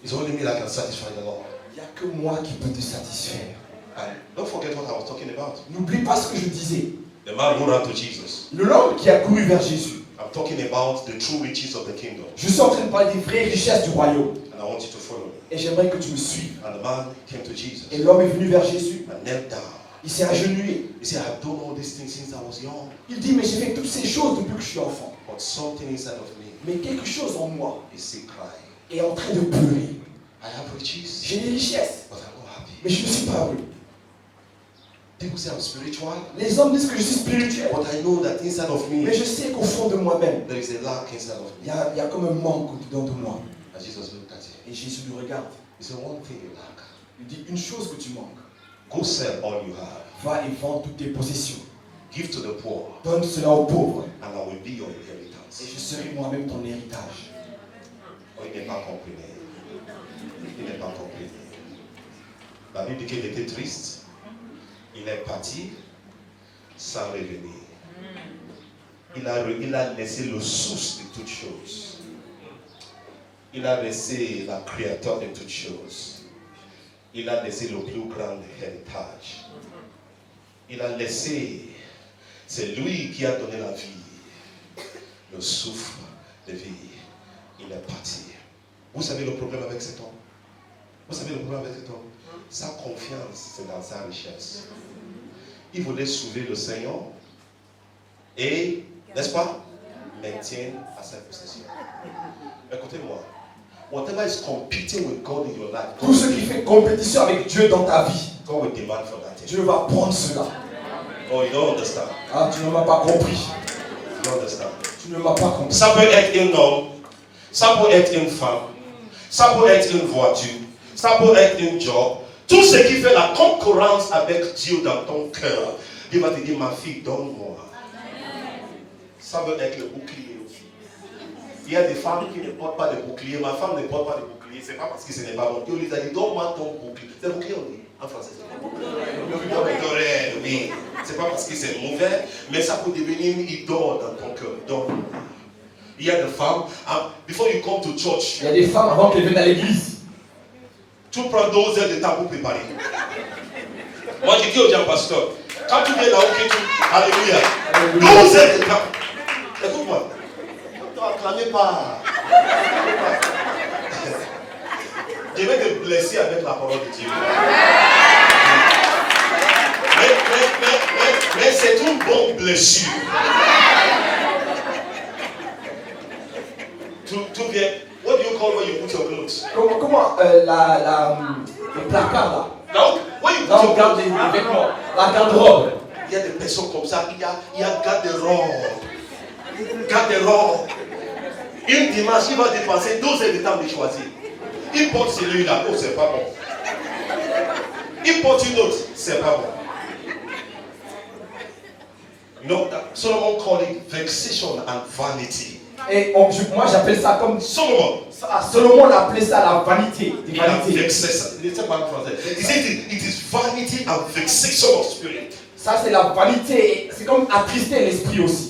It's only me that can satisfy the Lord. Il n'y a que moi qui peux te satisfaire. And don't forget what I was talking about. N'oublie pas ce que je disais. The man who ran to Jesus. L'homme qui a couru vers Jésus. I'm talking about the true riches of the kingdom. Je suis en train de parler des vraies richesses du royaume. And I want you to follow me. Et j'aimerais que tu me suives. And the man came to Jesus Et l'homme est venu vers Jésus. and knelt down. Il s'est agenouillé. He said, I've done all these things since I was young. Il dit, mais j'ai fait toutes ces choses depuis que je suis enfant. But something inside of me Mais quelque chose en moi is still crying. est en train de pleurer. I have riches, J'ai des richesses, but I'm not happy. mais je ne suis pas heureux. People say I'm spiritual, Les hommes disent que je suis spirituel. but I know that inside of me Mais je sais qu'au fond de moi-même, there is a lack inside of il me. y a comme un manque au-dedans de moi. And Jesus looked at him. Et Jésus le regarde. He said, one thing you lack. Il dit, une chose que tu manques. Go sell all you have. Va et vends toutes tes possessions. Give to the poor, Donne cela aux pauvres. and I will be your Et inheritance. je serai moi-même ton héritage. Oh, il n'est pas compris. Il n'est pas compris. La Bible dit qu'il était triste. Il est parti sans revenir. Il a laissé le source de toutes choses. Il a laissé la créateur de toutes choses. Il a laissé le plus grand héritage. Il a laissé, c'est lui qui a donné la vie, le souffle de vie. Il est parti. Vous savez le problème avec cet homme? Vous savez le problème avec cet homme? Sa confiance, c'est dans sa richesse. Il voulait sauver le Seigneur et, n'est-ce pas, maintient à sa possession. Écoutez-moi. Whatever is competing with God in your life, Tout ce qui fait compétition avec Dieu dans ta vie, God will demand for that thing. Dieu va prendre cela. Oh, you don't understand. Ah, tu ne m'as pas compris. You don't understand. Tu ne m'as pas compris. Ça peut être un homme, ça peut être une femme, ça peut être une voiture, ça peut être un job. Tout ce qui fait la concurrence avec Dieu dans ton cœur, Dieu va te dire, ma fille, donne-moi. Ça veut être le bouclier aussi. Il y a des femmes qui ne portent pas de bouclier. Ma femme ne porte pas de bouclier. C'est pas parce que ce n'est pas bon. Dieu lui a dit, donne-moi ton bouclier. C'est bouclier, on dit en français. Le bouclier d'oreille, oui. C'est pas parce que c'est mauvais, mais ça peut devenir une idole dans ton cœur. Donc, il y a des femmes, before you come to church, Il y a des femmes avant qu'elles viennent à l'église. tu prends 2 heures de temps pour préparer. Moi, j'ai dit au Jean Pasteur, quand tu viens là, ok, alléluia. 12 heures de temps. Écoute-moi. Ne t'acclamez pas. Je vais te blesser avec la parole de Dieu. Mais c'est une bonne blessure. Tu viens. What do you call when you put your clothes? Comment le placard là? Now, when you Là put on your garde clothes, les vêtements. La garde-robe. il y a des personnes comme ça. Il y a garde-robe. Garde-robe. Une dimanche, il va dépenser 12 heures de temps de choisir. Il porte celui-là. Oh, c'est pas bon. Il porte une autre. C'est pas bon. No, Solomon called it vexation and vanity. Et moi j'appelle ça comme Solomon. Solomon appelait ça la vanité. Des Il a vanités. vexé ça. C'est pas en français. He said it is vanity and vexation of spirit. Ça c'est la vanité. C'est comme attrister l'esprit aussi.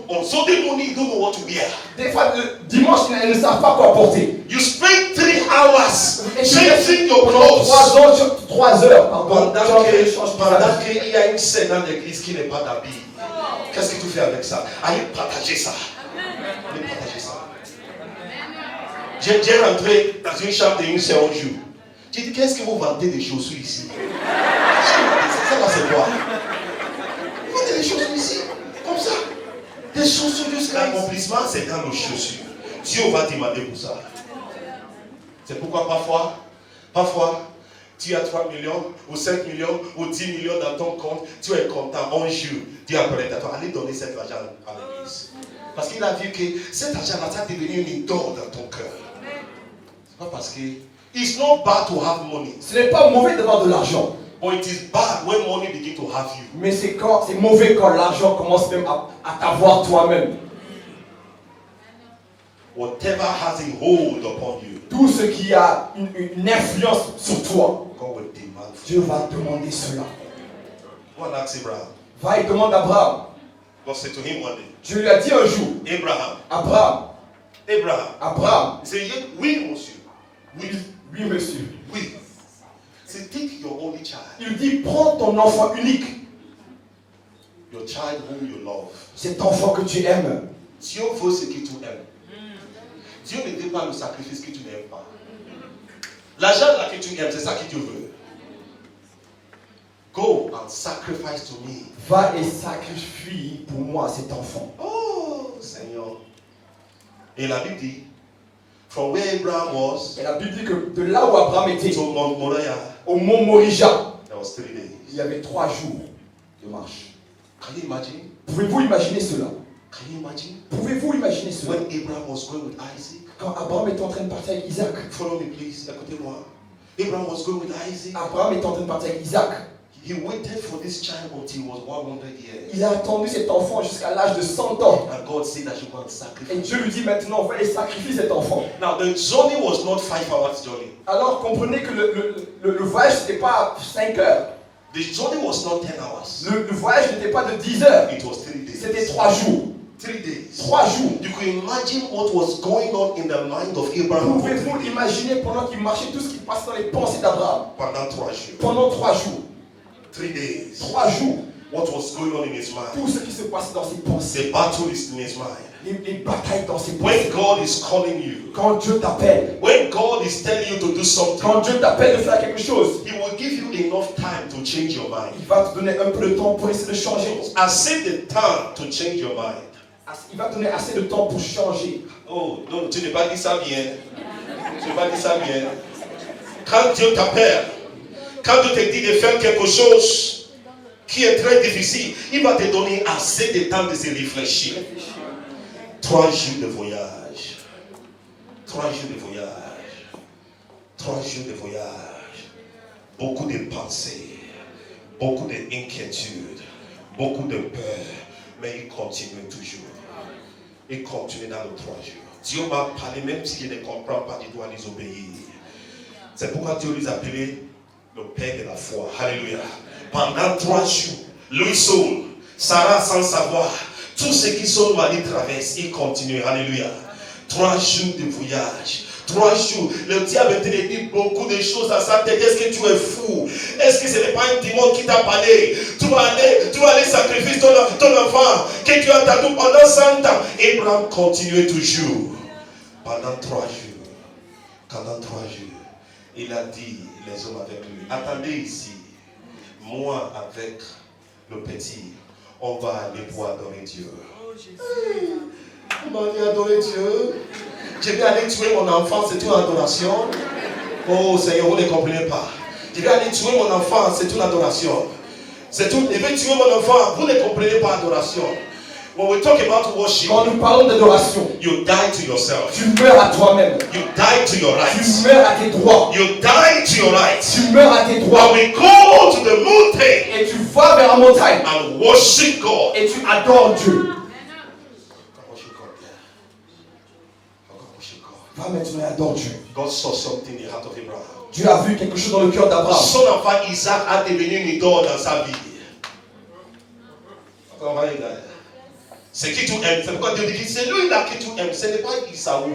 On Sunday morning, you don't know what to wear. Des fois le dimanche ils ne savent pas quoi porter. You spend 3 hours Et changing your pendant clothes. 3 heures, pardon. Pendant qu'il y a une scène dans l'église qui n'est pas d'habit. Qu'est-ce que tu fais avec ça? Allez partager ça. Allez partager ça. J'ai rentré dans une chambre d'une sœur un jour. J'ai dit, qu'est-ce que vous vendez des chaussures ici? Ça là c'est quoi? Vous vendez des chaussures ici? Comme ça. Des chaussures jusqu'à l'accomplissement, c'est dans nos chaussures. Dieu va demander pour ça. C'est pourquoi parfois, tu as 3 millions, ou 5 millions, ou 10 millions dans ton compte, tu es content un jour. Dieu appelle à toi, allez donner cet argent à l'église. Parce qu'il a vu que cet argent-là, ça devenu une idole dans ton cœur. C'est pas parce que it's not bad to have money. Ce n'est pas mauvais d'avoir de l'argent. But it is bad when money begin to have you. Mais c'est mauvais quand l'argent commence même à t'avoir toi-même. Whatever has a hold upon you, Tout ce qui a une influence sur toi, God will demand for Dieu va demander cela. you. Go and ask Abraham. Va et demande à Abraham. God said to him one day, Dieu lui a dit un jour, Abraham, Abraham, he said, oui, monsieur. oui monsieur. Oui. Say, take your only child, Il dit, prends ton enfant unique, your child whom you love. cet enfant que tu aimes. Dieu veut ce que tu aimes. Dieu ne veut pas le sacrifice que tu n'aimes pas. L'argent là que tu aimes, c'est ça que Dieu veut. Go and sacrifice to me. Va et sacrifie pour moi cet enfant. Oh, Seigneur. Et la Bible dit, from where Abraham was Et la Bible dit que de là où Abraham était, to Mount Moriah, au mont Morija, there was 3 days. il y avait 3 jours de marche. Can you imagine? Pouvez-vous imaginer cela? Can you imagine? Pouvez-vous imaginer cela? When Abraham was going with Isaac. Quand Abraham était en train de partir avec Isaac, Follow me, please. Écoutez-moi. Abraham was going with Isaac. Abraham était en train de partir avec Isaac. He waited for this child until he was 100 years. Il a attendu cet enfant jusqu'à l'âge de 100 ans. And God said that you go and Et sacrifice. Dieu lui dit maintenant, va et sacrifie cet enfant. Now, the journey was not 5 hours journey. Alors comprenez que le voyage n'était pas 5 heures. The journey was not 10 hours. Le voyage n'était pas de 10 heures. It was 3 days. C'était 3 jours. 3 days. 3 jours. You can imagine what was going on in the mind of Abraham for 3 Pouvez-vous days. imaginer pendant qu'il marchait tout ce qui passait dans les pensées d'Abraham? Pendant 3 jours. Pendant 3 jours. 3 days. 3 jours. What was going on in his mind? Tout ce qui se passait dans ses pensées. The battle is in his mind. Les batailles dans ses When pensées. God is calling you, Quand Dieu t'appelle. when God is telling you to do something, Quand Dieu t'appelle de faire quelque chose. He will give you enough time to change your mind. Il va te donner un peu de temps pour essayer de changer. I say the time to change your mind. Il va te donner assez de temps pour changer. Oh, non, tu n'as pas dit ça bien. Tu n'as pas dit ça bien. Quand Dieu t'appelle, quand Dieu te dit de faire quelque chose qui est très difficile, il va te donner assez de temps de se réfléchir. 3 jours de voyage. 3 jours de voyage. 3 jours de voyage. Beaucoup de pensées. Beaucoup d'inquiétudes. Beaucoup de peur. Mais il continue toujours. et continuer dans nos 3 jours. Dieu m'a parlé, même s'il ne comprend pas, il doit les obéir. C'est pourquoi Dieu les appelait le Père de la foi. Alléluia. Pendant 3 jours, lui seul, Sarah sans savoir, tous ceux qui sont allés traversent, ils continuent. Alléluia. 3 jours de voyage. 3 jours. Le diable te dit beaucoup de choses à sa tête. Est-ce que tu es fou? Est-ce que ce n'est pas un démon qui t'a parlé? Tu vas aller sacrifier ton enfant que tu as attendu pendant 100 ans. Abraham continuait toujours. Pendant 3 jours. Pendant 3 jours. Il a dit, les hommes avec lui, attendez ici. Moi avec le petit, on va aller pour adorer Dieu. On va aller adorer Dieu. Je vais aller tuer mon enfant, c'est une adoration. Oh Seigneur, vous ne comprenez pas. Je vais aller tuer mon enfant, c'est une adoration. Je vais tuer mon enfant, vous ne comprenez pas adoration. When we talk about worship, Quand nous parlons d'adoration, you die to yourself. tu meurs à toi-même. You die to your rights. Tu meurs à tes droits. You die to your rights. Tu meurs à tes droits. And we go to the mountain Et tu vas vers la montagne. and worship God. Et tu adores Dieu. Va maintenant et adore Dieu. God saw something in the heart of Abraham. Dieu a vu quelque chose dans le cœur d'Abraham. Son enfant Isaac a devenu une idole dans sa vie. C'est qui tu aimes. C'est pourquoi Dieu dit c'est lui là que tu aimes. Ce n'est pas Isaou.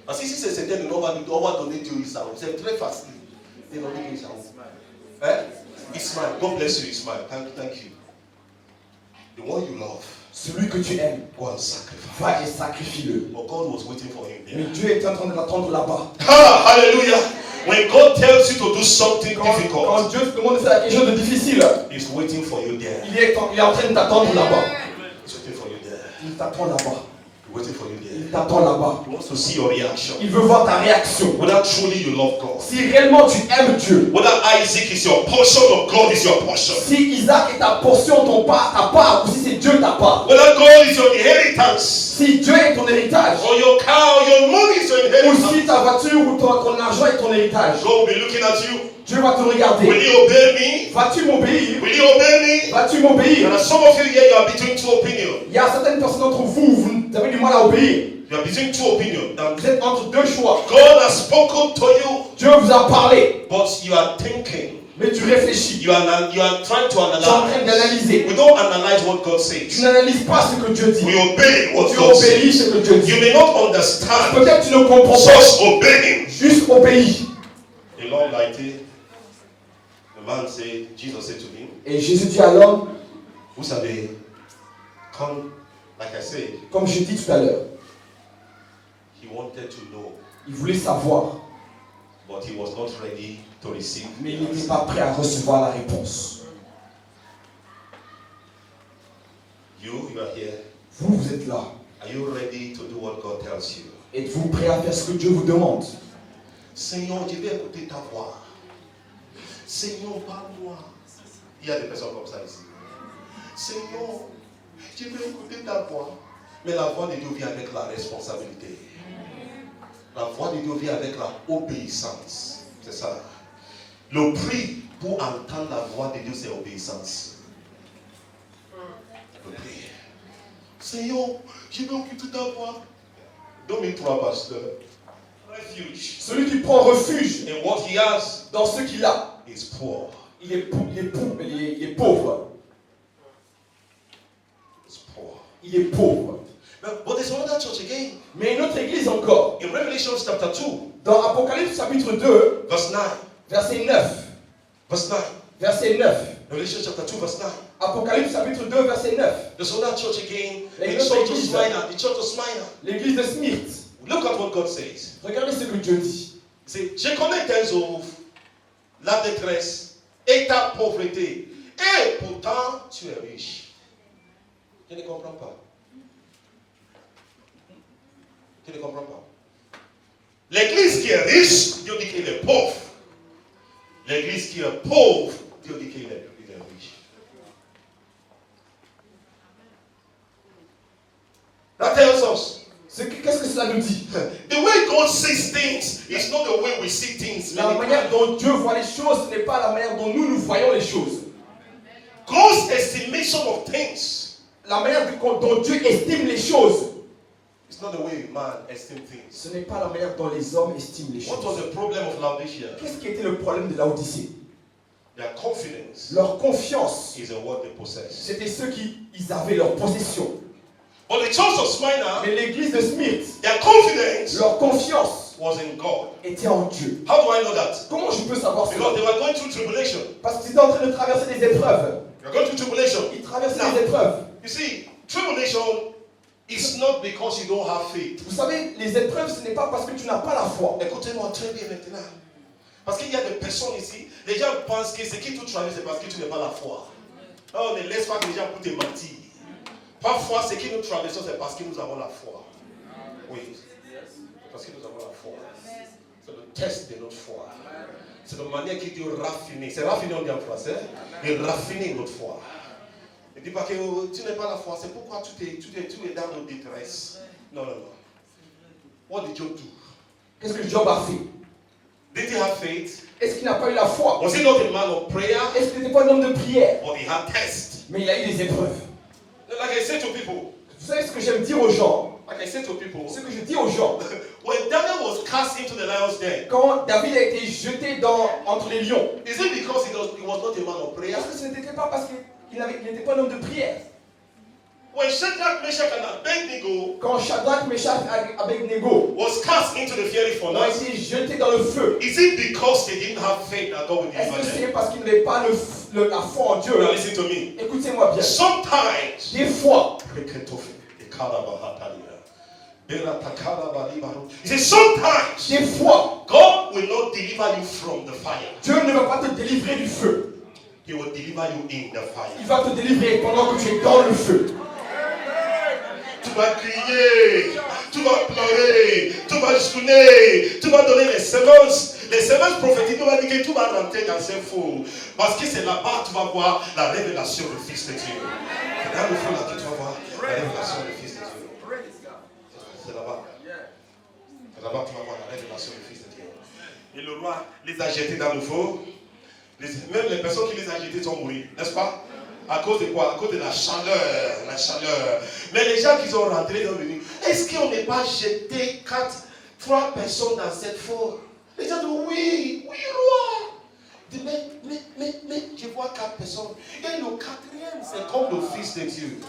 Parce que si c'était le nom, on va donner Dieu Isaou. C'est très facile de donner Isaou. Hein? Ismaël. God bless you, Ismaël. Thank you. The one you love. Celui que tu aimes. Go and sacrifice. Va et sacrifie-le. But God was waiting for him there. Mais Dieu est en train de l'attendre là-bas. Ah, hallelujah. When God tells you to do something difficult, Quand Dieu te demande de faire quelque chose de difficile, He's waiting for you there. il est en train de t'attendre là-bas. He's waiting for you there. Il t'attend là-bas. He's waiting for you there. Il t'attend là-bas. He wants to see your reaction. Il veut voir ta réaction. Whether truly you love God. Si réellement tu aimes Dieu. Whether Isaac is your portion or God is your portion. Si Isaac est ta portion, ta part, ou si c'est Dieu ta part. Whether God is your inheritance. Si Dieu est ton héritage. Or your car or your money is your Ou inheritance. si ta voiture ou ton argent est ton héritage. God will be looking at you. Dieu va te regarder. Will you obey me? Vas-tu m'obéir? Will you obey me? Vas-tu m'obéir? There are some of you here, you are between 2 opinions. Il y a certaines personnes d'entre vous, vous avez du mal à obéir. You are between 2 opinions. Vous êtes entre 2 choix. God has spoken to you, Dieu vous a parlé, but you are thinking. mais tu réfléchis. You are trying to Tu es en train analyze. d'analyser. We don't analyze what God Tu says. n'analyses pas ce que Dieu dit. We obey what Tu God obéis says. ce que Dieu dit. You may not understand. Peut-être tu ne comprends pas. Just obey Him. Juste obéis. A long like the man said, Jesus said to him, Et Jésus dit à l'homme, vous savez, comme, like I said, comme j'ai dit tout à l'heure, he wanted to know, il voulait savoir, but he was not ready to receive. mais il n'était pas prêt à recevoir la réponse. You are here. Vous, vous êtes là. Are you ready to do what God tells you? Êtes-vous prêt à faire ce que Dieu vous demande? Seigneur, je vais écouter ta voix. Seigneur, parle-moi. Il y a des personnes comme ça ici. Seigneur, je vais écouter ta voix. Mais la voix de Dieu vient avec la responsabilité. La voix de Dieu vient avec la obéissance. C'est ça. Le prix pour entendre la voix de Dieu, c'est l'obéissance. Le prix. Seigneur, je vais écouter ta voix. 2003, pasteur. Refuge. Celui qui prend refuge And what he has dans ce qu'il a, is poor. il est pauvre. It's poor. Il est pauvre. But there's another church again. Mais une autre église encore, In Revelation chapter 2, dans Apocalypse chapitre 2, verse 9. verset 9. Verse 9. Verset 9. Revelation chapter 2, verse 9. Apocalypse chapitre 2, verset 9. There's another church again. Et The une autre church of église. Smyrna. The church of Smyrna. L'église de Smyrne. Look at what God says. Regardez ce que Dieu dit. C'est, je connais tes œuvres, la détresse et ta pauvreté. Et pourtant, tu es riche. Je ne comprends pas. Je ne comprends pas. L'église qui est riche, Dieu dit qu'il est pauvre. L'église qui est pauvre, Dieu dit qu'il est riche. That tells us. Qu'est-ce que cela nous dit? The way God sees things is not the way we see things. La manière dont Dieu voit les choses, ce n'est pas la manière dont nous voyons les choses. God's estimation of things La manière dont Dieu estime les choses It's not the way man esteems things. Ce n'est pas la manière dont les hommes estiment les What was choses. the problem of Laodicea? Qu'est-ce qui était le problème de Laodicée? Their confidence Leur confiance, is in what they possess. c'était ceux qui ils avaient leur possession. But the church of Smyrna, Mais l'église de Smyrne, their confidence leur confiance was in God. était en Dieu. How do I know that? Comment je peux savoir Because cela? they were going through tribulation. Parce qu'ils étaient en train de traverser des épreuves. They were going through tribulation. Ils traversaient Now, des épreuves. you see, tribulation is not because you don't have faith. Vous savez, les épreuves, ce n'est pas parce que tu n'as pas la foi. Écoutez-moi très bien maintenant. Parce qu'il y a des personnes ici, les gens pensent que ce qui te traverse, c'est parce que tu n'as pas la foi. Non, ne laisse pas que les gens puissent te mentir. Parfois, ce qui nous traverse, c'est parce que nous avons la foi. Oui. Parce que nous avons la foi. C'est le test de notre foi. C'est la manière qui dit raffiner. C'est raffiner, on dit en français. Et raffiner notre foi. Ne dis pas que tu n'as pas la foi. C'est pourquoi tu es dans nos détresse. Non, non, non. What did Job do? Qu'est-ce que Job a fait? Did he have faith? Est-ce qu'il n'a pas eu la foi? Was he not a man of prayer? Est-ce qu'il n'était pas un homme de prière? But he had tests. Mais il a eu des épreuves. Like I say to people, Vous savez ce que j'aime dire aux gens? like I say to people, Ce que je dis aux gens, when Daniel was cast into the lion's den, quand David a été jeté entre les lions, is it because he was not a man of prayer? est-ce que ce n'était pas parce qu'il n'était pas un homme de prière? When Shadrach, Meshach, and Abednego Quand Shadrach, Meshach et Abednego was cast into the fiery ont furnace, été jetés dans le feu, is it because they didn't have faith that God would est-ce deliver que them? c'est parce qu'ils n'avaient pas la foi en Dieu? Now listen to me. Écoutez-moi bien. Sometimes, Des fois, he says sometimes des fois, God will not deliver you from the fire. Dieu ne va pas te délivrer du feu. He will deliver you in the fire. Il va te délivrer pendant que tu es dans le feu. Tu vas crier, tu vas pleurer, tu vas jeûner, tu vas donner les semences. Les semences prophétiques, tu vas dire que tu vas rentrer dans un four. Parce que c'est là-bas que tu vas voir la révélation du Fils de Dieu. C'est dans le four là que tu vas voir la révélation du Fils de Dieu. C'est là-bas. C'est là-bas que tu vas voir la révélation du Fils de Dieu. Et le roi les a jetés dans le four. Même les personnes qui les ont jetés sont mortes, n'est-ce pas? À cause de quoi? À cause de la chaleur, la chaleur. Mais les gens qui sont rentrés dans le nid, est-ce qu'on n'est pas jeté 3 personnes dans cette four? Les gens disent oui, oui, roi. Il dit, mais je vois 4 personnes. Et le 4e, c'est comme le Fils de Dieu.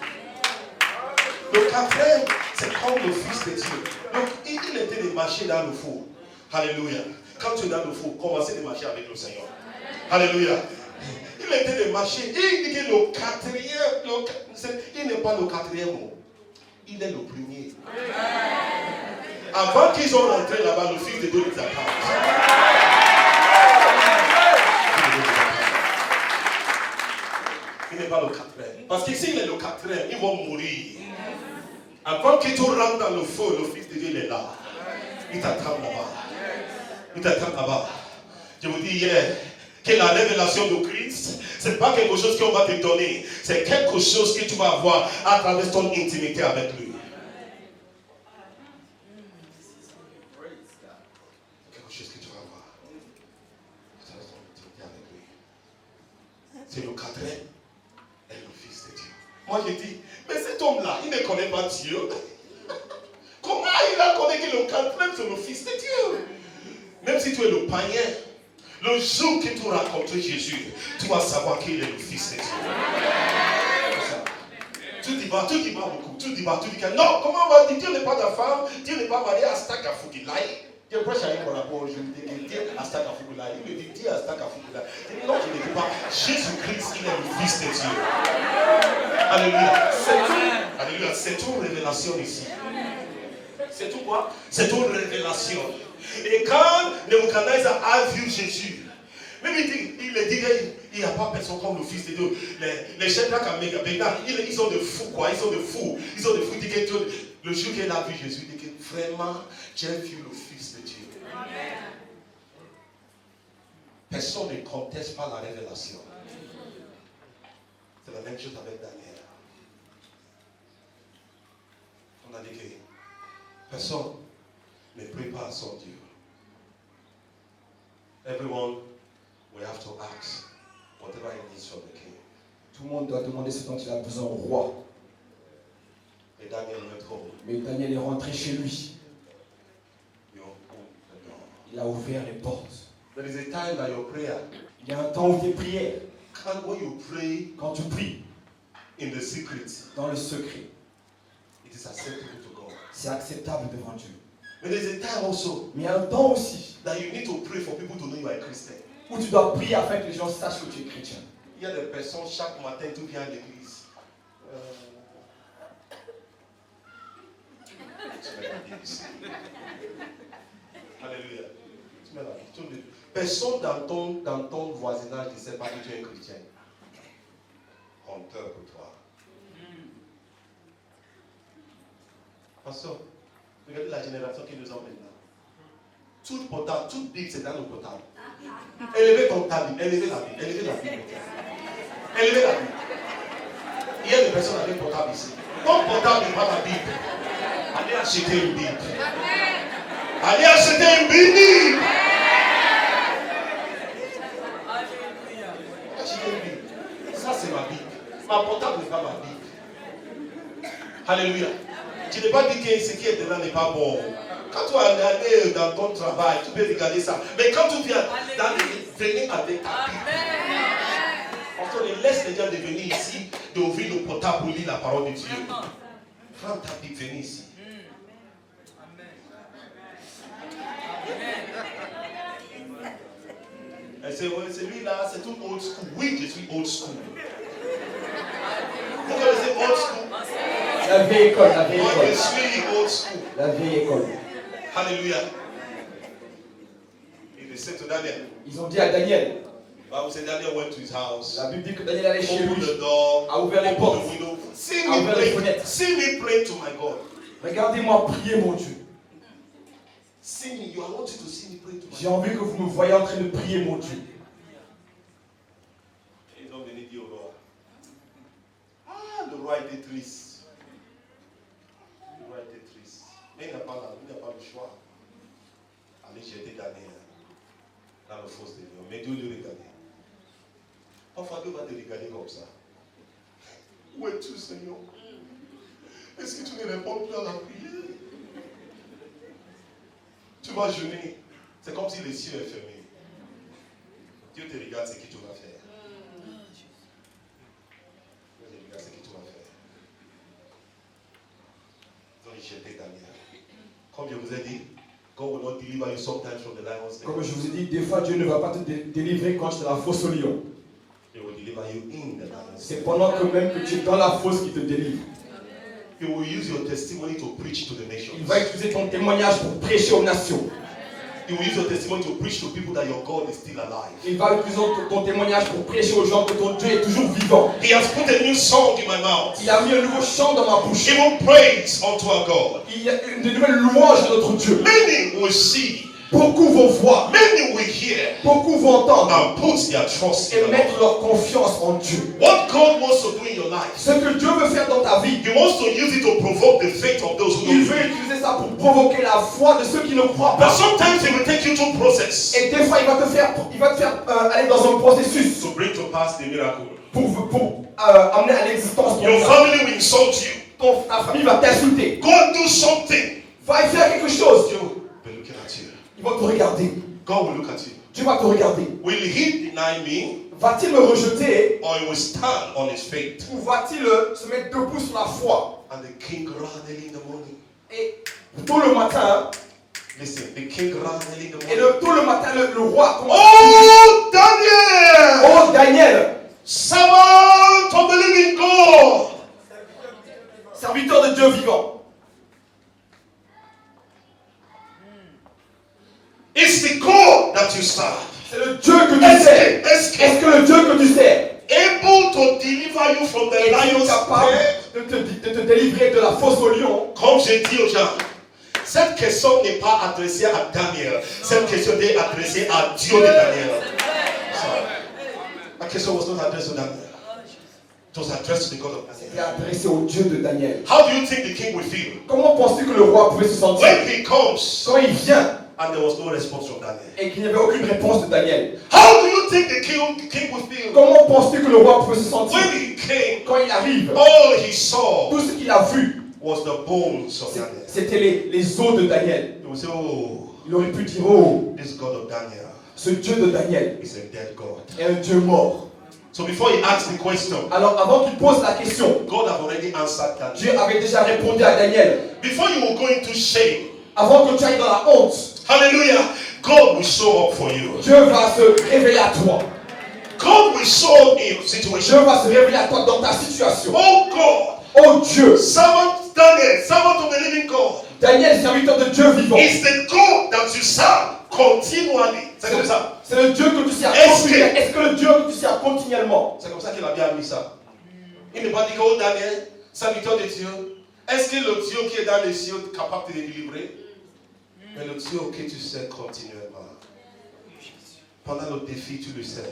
Le 4e, c'est comme le Fils de Dieu. Donc, il était de marcher dans le four. Alléluia. Quand tu es dans le four, commencez de marcher avec le Seigneur. Alléluia. Il était de marcher. Il dit que le 4e, il n'est pas le 4e mot. Il est le premier. Avant qu'ils soient rentrés là-bas, le Fils de Dieu les attend. Il n'est pas le 4e. Parce que s'il est le 4e, ils vont mourir. Avant que tu rentres dans le feu, le Fils de Dieu est là. Il t'attend là-bas. Il t'attend là-bas. Je vous dis hier que la révélation de Christ, ce n'est pas quelque chose qu'on va te donner. C'est quelque chose que tu vas avoir à travers ton intimité avec lui. Quelque chose que tu vas avoir à travers ton intimité avec lui. C'est le 4e et le Fils de Dieu. Moi j'ai dit, mais cet homme-là, il ne connaît pas Dieu. Comment il a connu que le 4e c'est le Fils de Dieu? Même si tu es le païen, le jour que tu rencontres Jésus, tu vas savoir qu'il est le Fils de Dieu. Tu dis pas beaucoup. Tu dis que non, comment on va dire Dieu n'est pas ta femme, Dieu n'est pas marié à Stakafugilai. Je prêche à un rapport, je me dis que Dieu à Stakafugilai. Il me dit Dieu à Stakafugilai. Non, je ne dis pas. Jésus-Christ, il est le Fils de Dieu. Alléluia. Alléluia. C'est une révélation ici. C'est tout quoi? C'est une révélation. Et quand Nebuchadnezzar a vu Jésus, même il dit qu'il n'y a pas personne comme le Fils de Dieu. Les Shadrach, Meshach, Abednego, ils sont de fous quoi. Ils sont de fous. Ils disent que le jour qu'il a vu Jésus, il dit que vraiment, j'ai vu le Fils de Dieu. Amen. Personne ne conteste pas la révélation. C'est la même chose avec Daniel. On a dit que personne ne prie pas à son Dieu. Everyone will have to ask whatever he needs from the king. Tout le monde doit demander ce dont il a besoin au roi. Et Daniel went home. Mais Daniel est rentré chez lui. You open the door. Il a ouvert les portes. There is a time that your prayer, Il y a un temps où tes prières, when you pray quand tu pries in the secret, dans le secret, it is acceptable to God. c'est acceptable devant Dieu. But there is a time also Mais il y a un temps aussi that you need to pray for people to know you are a Christian. où tu dois prier afin que les gens sachent que tu es chrétien. Il y a des personnes chaque matin tout vient à l'église. Tu mets la Bible ici. Alléluia. Tu mets la Bible. Personne dans ton voisinage ne sait pas que tu es chrétien. Honteur pour toi. Pasteur, regardez la génération qui nous a maintenant. Tout portable, toute Bible, c'est dans le portable. Élevez ton tablier, élevez la Bible, élevez la Bible. Élevez la Bible. Il y a des personnes avec portable ici. Ton portable n'est pas la Bible. Allez acheter une Bible. Allez acheter une Bible. Acheter une Bible. Ça, c'est ma Bible. Ma portable n'est pas ma Bible. Alléluia. Tu n'es pas dit que ce qui est dedans n'est pas bon. Quand tu es allé dans ton travail, tu peux regarder ça. Mais quand tu viens venir avec ta Bible, on ne laisse les gens de venir ici, d'ouvrir le portable pour lire la parole de Dieu. Prends ta Bible, venez ici. Et celui-là, c'est tout old school. Oui, je suis old school. Vous connaissez old school? La vieille école, la vieille Moi, école. je suis old school. La vieille école. Alléluia. Il said to Daniel. Ils ont dit à Daniel, Bible said Daniel went to his house. la Bible dit que Daniel allait chez Opened lui, the door. a ouvert les Opened portes, the window. See a me ouvert les pray. fenêtres. See me pray to my God. Regardez-moi prier mon Dieu. See me. I want you to see me pray to my J'ai envie que vous me voyez en train de prier mon Dieu. Ils ont venu dire au roi. Ah, le roi était triste. Le roi était triste. Mais il n'a pas le choix. Allez jeter Daniel dans le fosse des lions. Mais Dieu le regardait. Parfois, Dieu va te regarder comme ça. Où es-tu, Seigneur? Est-ce que tu ne réponds plus à la prière? Tu vas jeûner. C'est comme si les cieux est fermé. Dieu te regarde ce que tu vas faire. Dieu te regarde ce que tu vas faire. Donc, jeter Daniel. Comme je vous ai dit, God will not deliver you sometimes from the lion's den. Comme je vous ai dit, des fois Dieu ne va pas te délivrer quand tu es dans la fosse au lion. He will deliver you in the lion's C'est den. pendant que même que tu es dans la fosse qu'il te délivre. He will use your testimony to preach to the Il nations. va utiliser ton témoignage pour prêcher aux nations. He will use your testimony to preach to people that your God is still alive. Il va utiliser ton témoignage pour prêcher aux gens que ton Dieu est toujours vivant. He has put a new song in my mouth. Il a mis un nouveau chant dans ma bouche. Even praise unto our God. Il y a de nouvelles louanges à notre Dieu. Many will see, Beaucoup vont voir, many will hear, beaucoup vont entendre and put their trust in et the mettre Lord. leur confiance en Dieu. What God wants to do in your life, Ce que Dieu veut faire dans ta vie, He wants to use it to provoke the faith of those who il don't veut believe. utiliser ça pour provoquer la foi de ceux qui ne croient But pas. sometimes He will take you through process Et des fois, il va te faire aller dans un processus to bring to pass the miracle. pour amener à l'existence ton Your miracle. family will insult you. Ta famille va t'insulter. Go and do something. Va y faire quelque chose. Dieu will be looking at you. Ils vont te regarder. God will look at you. Dieu va te regarder. Will He deny me, Va-t-il me rejeter or He will stand on His faith? ou va-t-il se mettre debout sur la foi? And the king ran early in the morning. Et tôt le matin, Listen, the king ran early in the et morning. tôt le matin, le roi commence. Oh, Daniel! Oh Daniel, Servant of the living God! serviteur de Dieu vivant. It's the God that you serve. C'est le Dieu que tu sers. Est-ce que le Dieu que tu sers Able to deliver you from the est lion's capable den? de te délivrer de la fosse au lion? Comme j'ai dit aux gens, cette question n'est pas adressée à Daniel. Cette question est adressée à Dieu de Daniel. La question was not addressed to Daniel. It was addressed to the God of C'était Daniel. adressé au Dieu de Daniel. How do you think the king will feel Comment penses-tu que le roi pouvait se sentir when he comes quand il vient and there was no response from Daniel? et qu'il n'y avait aucune réponse de Daniel? How do you think the king will feel Comment penses-tu que le roi pouvait se sentir when he came? quand il arrive? All he saw Tout ce qu'il a vu was the bones of Daniel. C'était les os de Daniel. They will say, oh, Il aurait pu dire, oh, this God of Daniel ce Dieu de Daniel is a dead God. est un Dieu mort. So before he asked the question, Alors avant qu'il pose la question, God have already answered that. Dieu avait déjà répondu à Daniel. Before you will go into shame, Avant que tu ailles dans la honte, hallelujah, God will show up for you. Dieu va se révéler à toi. God will show up in your situation. Dieu va se révéler à toi dans ta situation. Oh God, Oh Dieu, servant Daniel, servant of the living God, Daniel, serviteur de Dieu vivant. is the God that you serve continually. C'est comme ça. C'est le Dieu que tu sers Est-ce continuellement. Est-ce que le Dieu que tu sers continuellement? C'est comme ça qu'il a bien mis ça. Il n'est pas dit que oh Daniel, serviteur de Dieu, est-ce que le Dieu qui est dans les cieux est capable de te délivrer? Mais le Dieu que tu sers continuellement. Pendant le défi, tu le sers.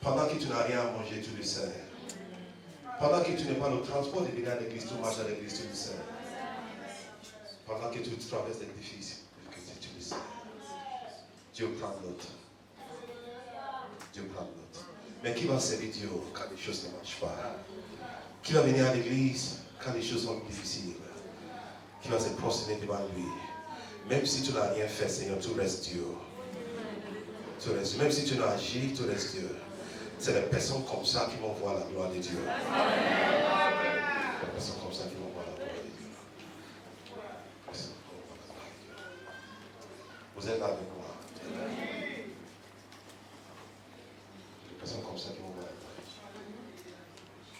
Pendant que tu n'as rien à manger, tu le sers. Pendant que tu n'es pas le transport de venir à l'église, tu marches à l'église, tu le sers. Pendant que tu traverses des défis, tu le sers. Dieu prend note. Dieu prend note. Mais qui va servir Dieu quand les choses ne marchent pas? Qui va venir à l'église quand les choses sont difficiles? Qui va se prosterner devant lui? Même si tu n'as rien fait, Seigneur, tu restes Dieu. Tu restes. Même si tu n'as agi, tu restes Dieu. C'est les personnes comme ça qui vont voir la gloire de Dieu. Les personnes comme ça qui vont voir la gloire de Dieu. Vous êtes là avec moi? Les personnes comme ça qui vont voir la gloire de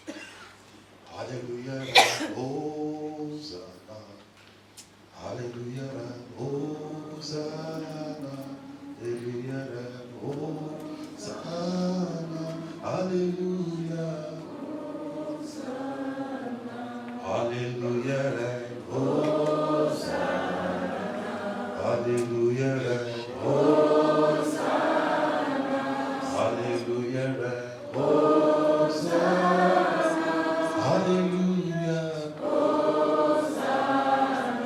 Dieu. Alléluia, Hosanna. Alléluia, Hosanna. Alléluia, Hosanna. Alléluia. Alléluia, Hosanna. Alléluia, Hosanna. Alléluia, Hosanna. Alléluia, Hosanna.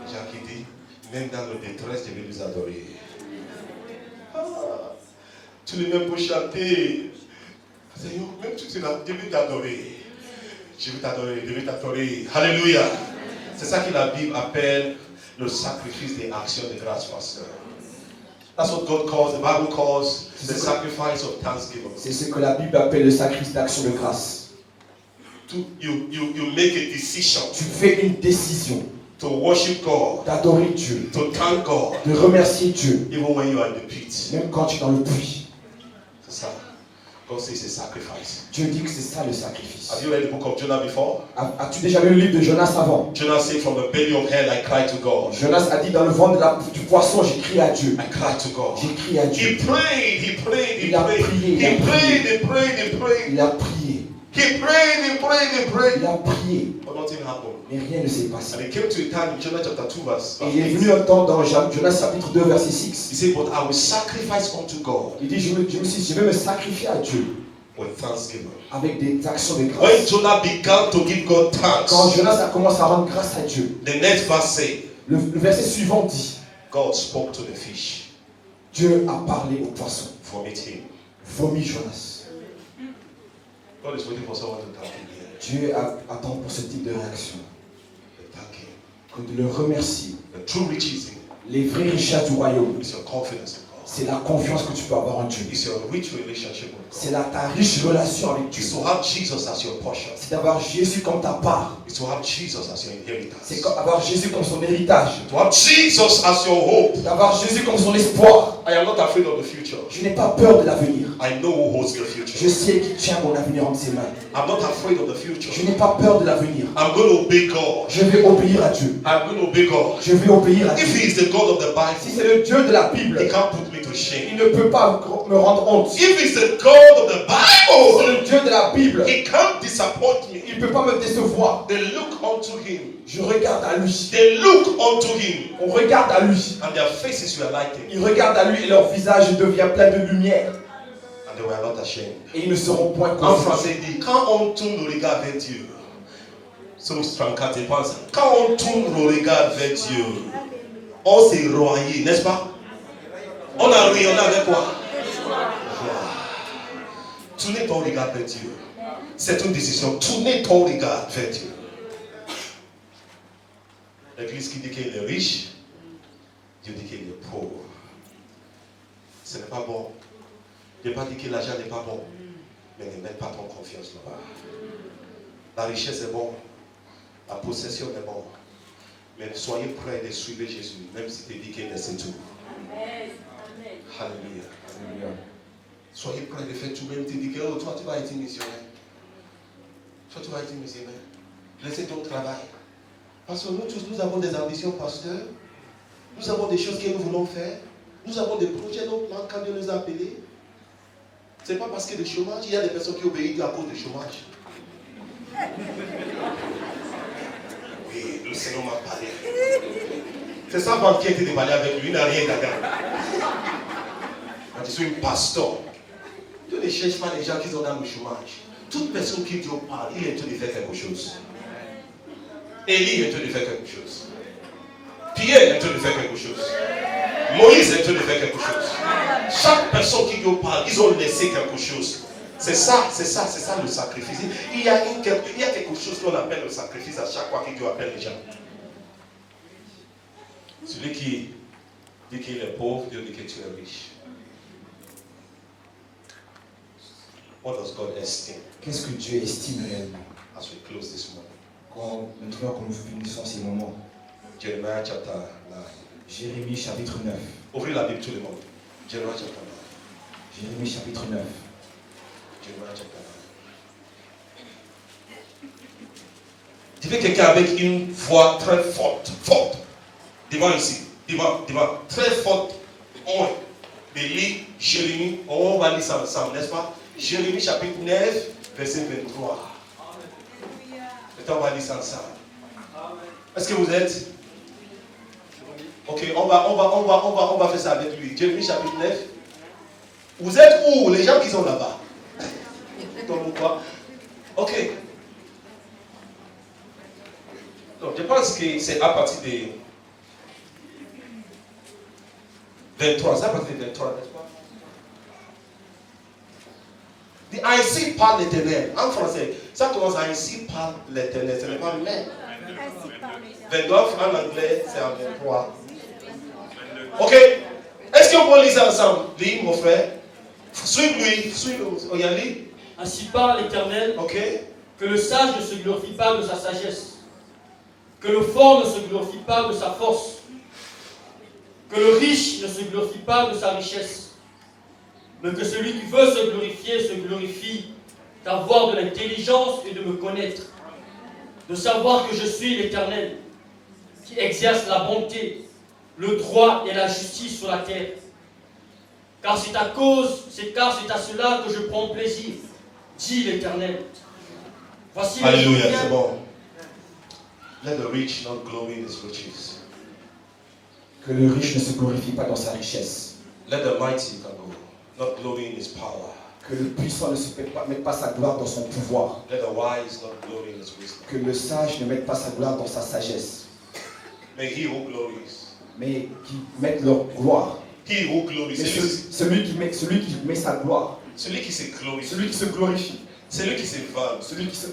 Jean qui dit, même dans le détresse, je vais les adorer. Tu les mêmes pour chanter. Seigneur, même si tu l'as, je vais t'adorer. Je vais t'adorer, je vais t'adorer. Alléluia. C'est ça que la Bible appelle le sacrifice des actions de grâce, pasteur. That's what God calls, the Bible calls the sacrifice of thanksgiving. C'est ce que la Bible appelle le sacrifice d'action de grâce. You make a decision Tu fais une décision to worship God, d'adorer Dieu, to thank God, de remercier Dieu, even when you are in the pit. même quand tu es dans le puits. C'est ça. God says it's a sacrifice. Dieu dit que c'est ça le sacrifice. Have you read the book of Jonah before? As-tu déjà lu le livre de Jonas avant? Jonah said, from the belly of hell I cried to God. Jonas a dit, dans le ventre du poisson, j'ai crié à Dieu. I cried to God. J'ai crié à Dieu. He prayed, he prayed, he Il a prayed. prié, il a He prié. prayed, he prayed, he prayed. Il a prié. He prayed, he prayed, he prayed. Il a prié. But nothing happened. Mais rien ne s'est passé. And it came to a time in Jonah chapter 2 verse Et il est 8. venu un temps dans Jonas chapitre 2 verset 6. He said, but I will sacrifice unto God Il dit, je vais me sacrifier à Dieu with thanksgiving. avec des actions de When grâce. Jonah began to give God Quand thanks, Jonas a commencé à rendre grâce à Dieu, the next verse say, le verset suivant dit, God spoke to the fish, Dieu a parlé au poisson. vomit him. Vomit Jonas. God is waiting for someone to thank him here. Dieu attend pour ce type de réaction. To thank him. Que de le remercier. The true riches Les vraies richesses du royaume, is your confidence in God. c'est la confiance que tu peux avoir en Dieu. It's your rich relationship with C'est God. ta riche relation avec Dieu. It's to have Jesus as your portion. C'est d'avoir Jésus comme ta part. It's to have Jesus as your inheritance. C'est d'avoir Jésus comme son héritage. To have Jesus as your hope. D'avoir Jésus comme son espoir. I am not afraid of the future. Je n'ai pas peur de l'avenir. I know who holds the Je future. sais qu'il tient mon avenir entre ses mains. I'm not afraid of the future. Je n'ai pas peur de l'avenir. I'm going to obey God. Je vais obéir à Dieu. I'm going to obey God. Je vais obéir à Dieu. If He is the God of the Si Bible, c'est le Dieu de la Bible, He can't put me to il shame. ne peut pas me rendre honte. Si If He's the God of the c'est Bible, le Dieu de la Bible, He can't disappoint me. il ne peut pas me décevoir. They look unto Him. Je regarde à lui. They look unto Him. On regarde à lui. And their faces were lighting. Ils regardent à lui et leur visage devient plein de lumière. And they were not ashamed. Et ils ne seront point En confus. français, il dit, quand on tourne le regard vers Dieu, Somme 34, je pense, quand on tourne le regard vers Dieu, on s'est royé, n'est-ce pas? On a rayonné avec quoi? Joie. Tournez ton regard vers Dieu. C'est une décision. Tournez ton regard vers Dieu. L'église qui dit qu'il est riche, Dieu dit qu'il est pauvre. Ce n'est pas bon. Dieu n'a pas dit que l'argent n'est pas bon. Mais ne mets pas ton confiance là-bas. La richesse est bon. La possession est bon. Mais soyez prêts de suivre Jésus, même si tu dis qu'il est tout. Amen. Alléluia. Alléluia. Soyez prêts de faire tout, même si tu dis que oh, toi tu vas être missionnaire. Toi tu vas être missionnaire. Laissez ton travail. Parce que nous tous, nous avons des ambitions, pasteur. Nous avons des choses que nous voulons faire. Nous avons des projets, nos plans, quand Dieu nous a appelés. Ce n'est pas parce qu'il y a du chômage, il y a des personnes qui obéissent à cause du chômage. Oui, le Seigneur m'a parlé. C'est sa femme qui a été déballée avec lui, il n'a rien d'agréable. Quand je suis un pasteur, Dieu ne cherche pas les gens qui sont dans le chômage. Toute personne qui Dieu parle, il est en train de faire quelque chose. Élie est en train de faire quelque chose. Pierre est en train de faire quelque chose. Moïse est en train de faire quelque chose. Chaque personne qui Dieu parle, ils ont laissé quelque chose. C'est ça le sacrifice. Il y a quelque chose qu'on appelle le sacrifice à chaque fois que Dieu appelle les gens. Celui qui dit qu'il est pauvre, Dieu dit que tu es riche. What does God esteem? Qu'est-ce que Dieu estime réellement? As we close this morning. Maintenant que nous finissons ces moments. Jeremiah chapter 9. Jérémie chapitre 9. Ouvrez la Bible tout le monde. Jeremiah chapter 9. Jérémie chapitre 9. Jeremiah chapter 9. Dis quelqu'un avec une voix très forte, devant ici, devant, très forte, on lire Jérémie, on va lire ça ensemble, n'est-ce pas? Jérémie chapitre 9, verset 23. Maintenant, on va lire ça ensemble. Est-ce que vous êtes? Ok, on va faire ça avec lui. Jérémie chapitre 9. Vous êtes où? Les gens qui sont là-bas. Comme quoi? Ok. Donc, je pense que c'est à partir de 23. C'est à partir de 23, n'est-ce pas? Dit ainsi parle l'Éternel. En français, ça commence à ainsi parle l'Éternel. Ce n'est pas mais. 29 en anglais, c'est en 23. Ok. Est-ce qu'on peut lire ça ensemble? Lis, mon frère. Suis-lui. Oh, y a lis. Ainsi parle l'Éternel. Ok. Que le sage ne se glorifie pas de sa sagesse. Que le fort ne se glorifie pas de sa force. Que le riche ne se glorifie pas de sa richesse. Mais que celui qui veut se glorifie d'avoir de l'intelligence et de me connaître. De savoir que je suis l'Éternel, qui exerce la bonté, le droit et la justice sur la terre. Car c'est à cela que je prends plaisir, dit l'Éternel. Voici Alléluia, c'est bon. Let the rich not glory in his riches. Que le riche ne se glorifie pas dans sa richesse. Let the mighty not glory in his power. Que le puissant ne se mette pas sa gloire dans son pouvoir. Let the wise not glory in his wisdom. Que le sage ne mette pas sa gloire dans sa sagesse. May he who glories. Mais qui mette leur gloire. He who glories. Celui qui met sa gloire. Celui qui se glorifie. Celui qui se glorifie. Celui qui se vante. Celui qui se...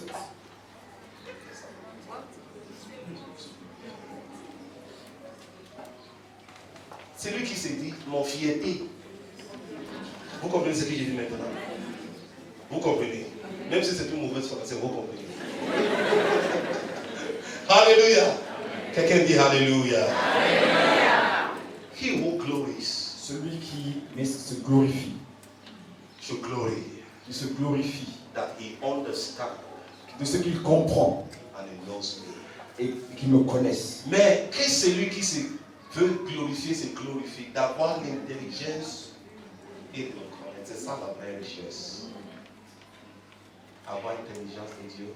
Celui qui se dit, mon fierté. Vous comprenez ce que j'ai dit maintenant? Vous comprenez? Même si c'est une mauvaise phrase, vous comprenez. Alléluia. Quelqu'un dit Alléluia. He who glories. Celui qui se glorifie. Se glory. Qui se glorifie. That he understands. De ce qu'il comprend. And he knows me. Et qu'il me connaisse. Mais que celui qui se veut glorifier se glorifie, d'avoir l'intelligence et de le connaître. C'est ça la vraie richesse. Avoir l'intelligence de Dieu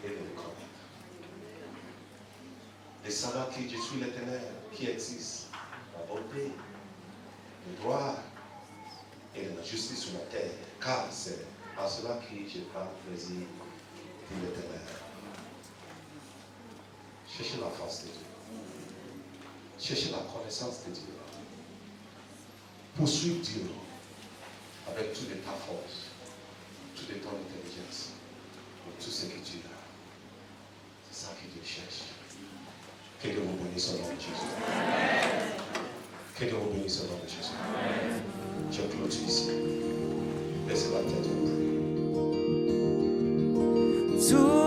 et de le connaître. De savoir que je suis l'Éternel qui existe, la bonté, le droit et la justice sur la terre. Car c'est à cela que je prends plaisir de l'Éternel. Cherchez la force de Dieu. Cherchez la connaissance de Dieu. Poursuivre Dieu avec toute ta force, toute ton intelligence, tout ce que tu as. C'est ça que Dieu cherche. Que Dieu vous bénisse au nom de Jésus. Que Dieu vous bénisse au nom de Jésus. Je clôture ici. Laissez la tête vous prier.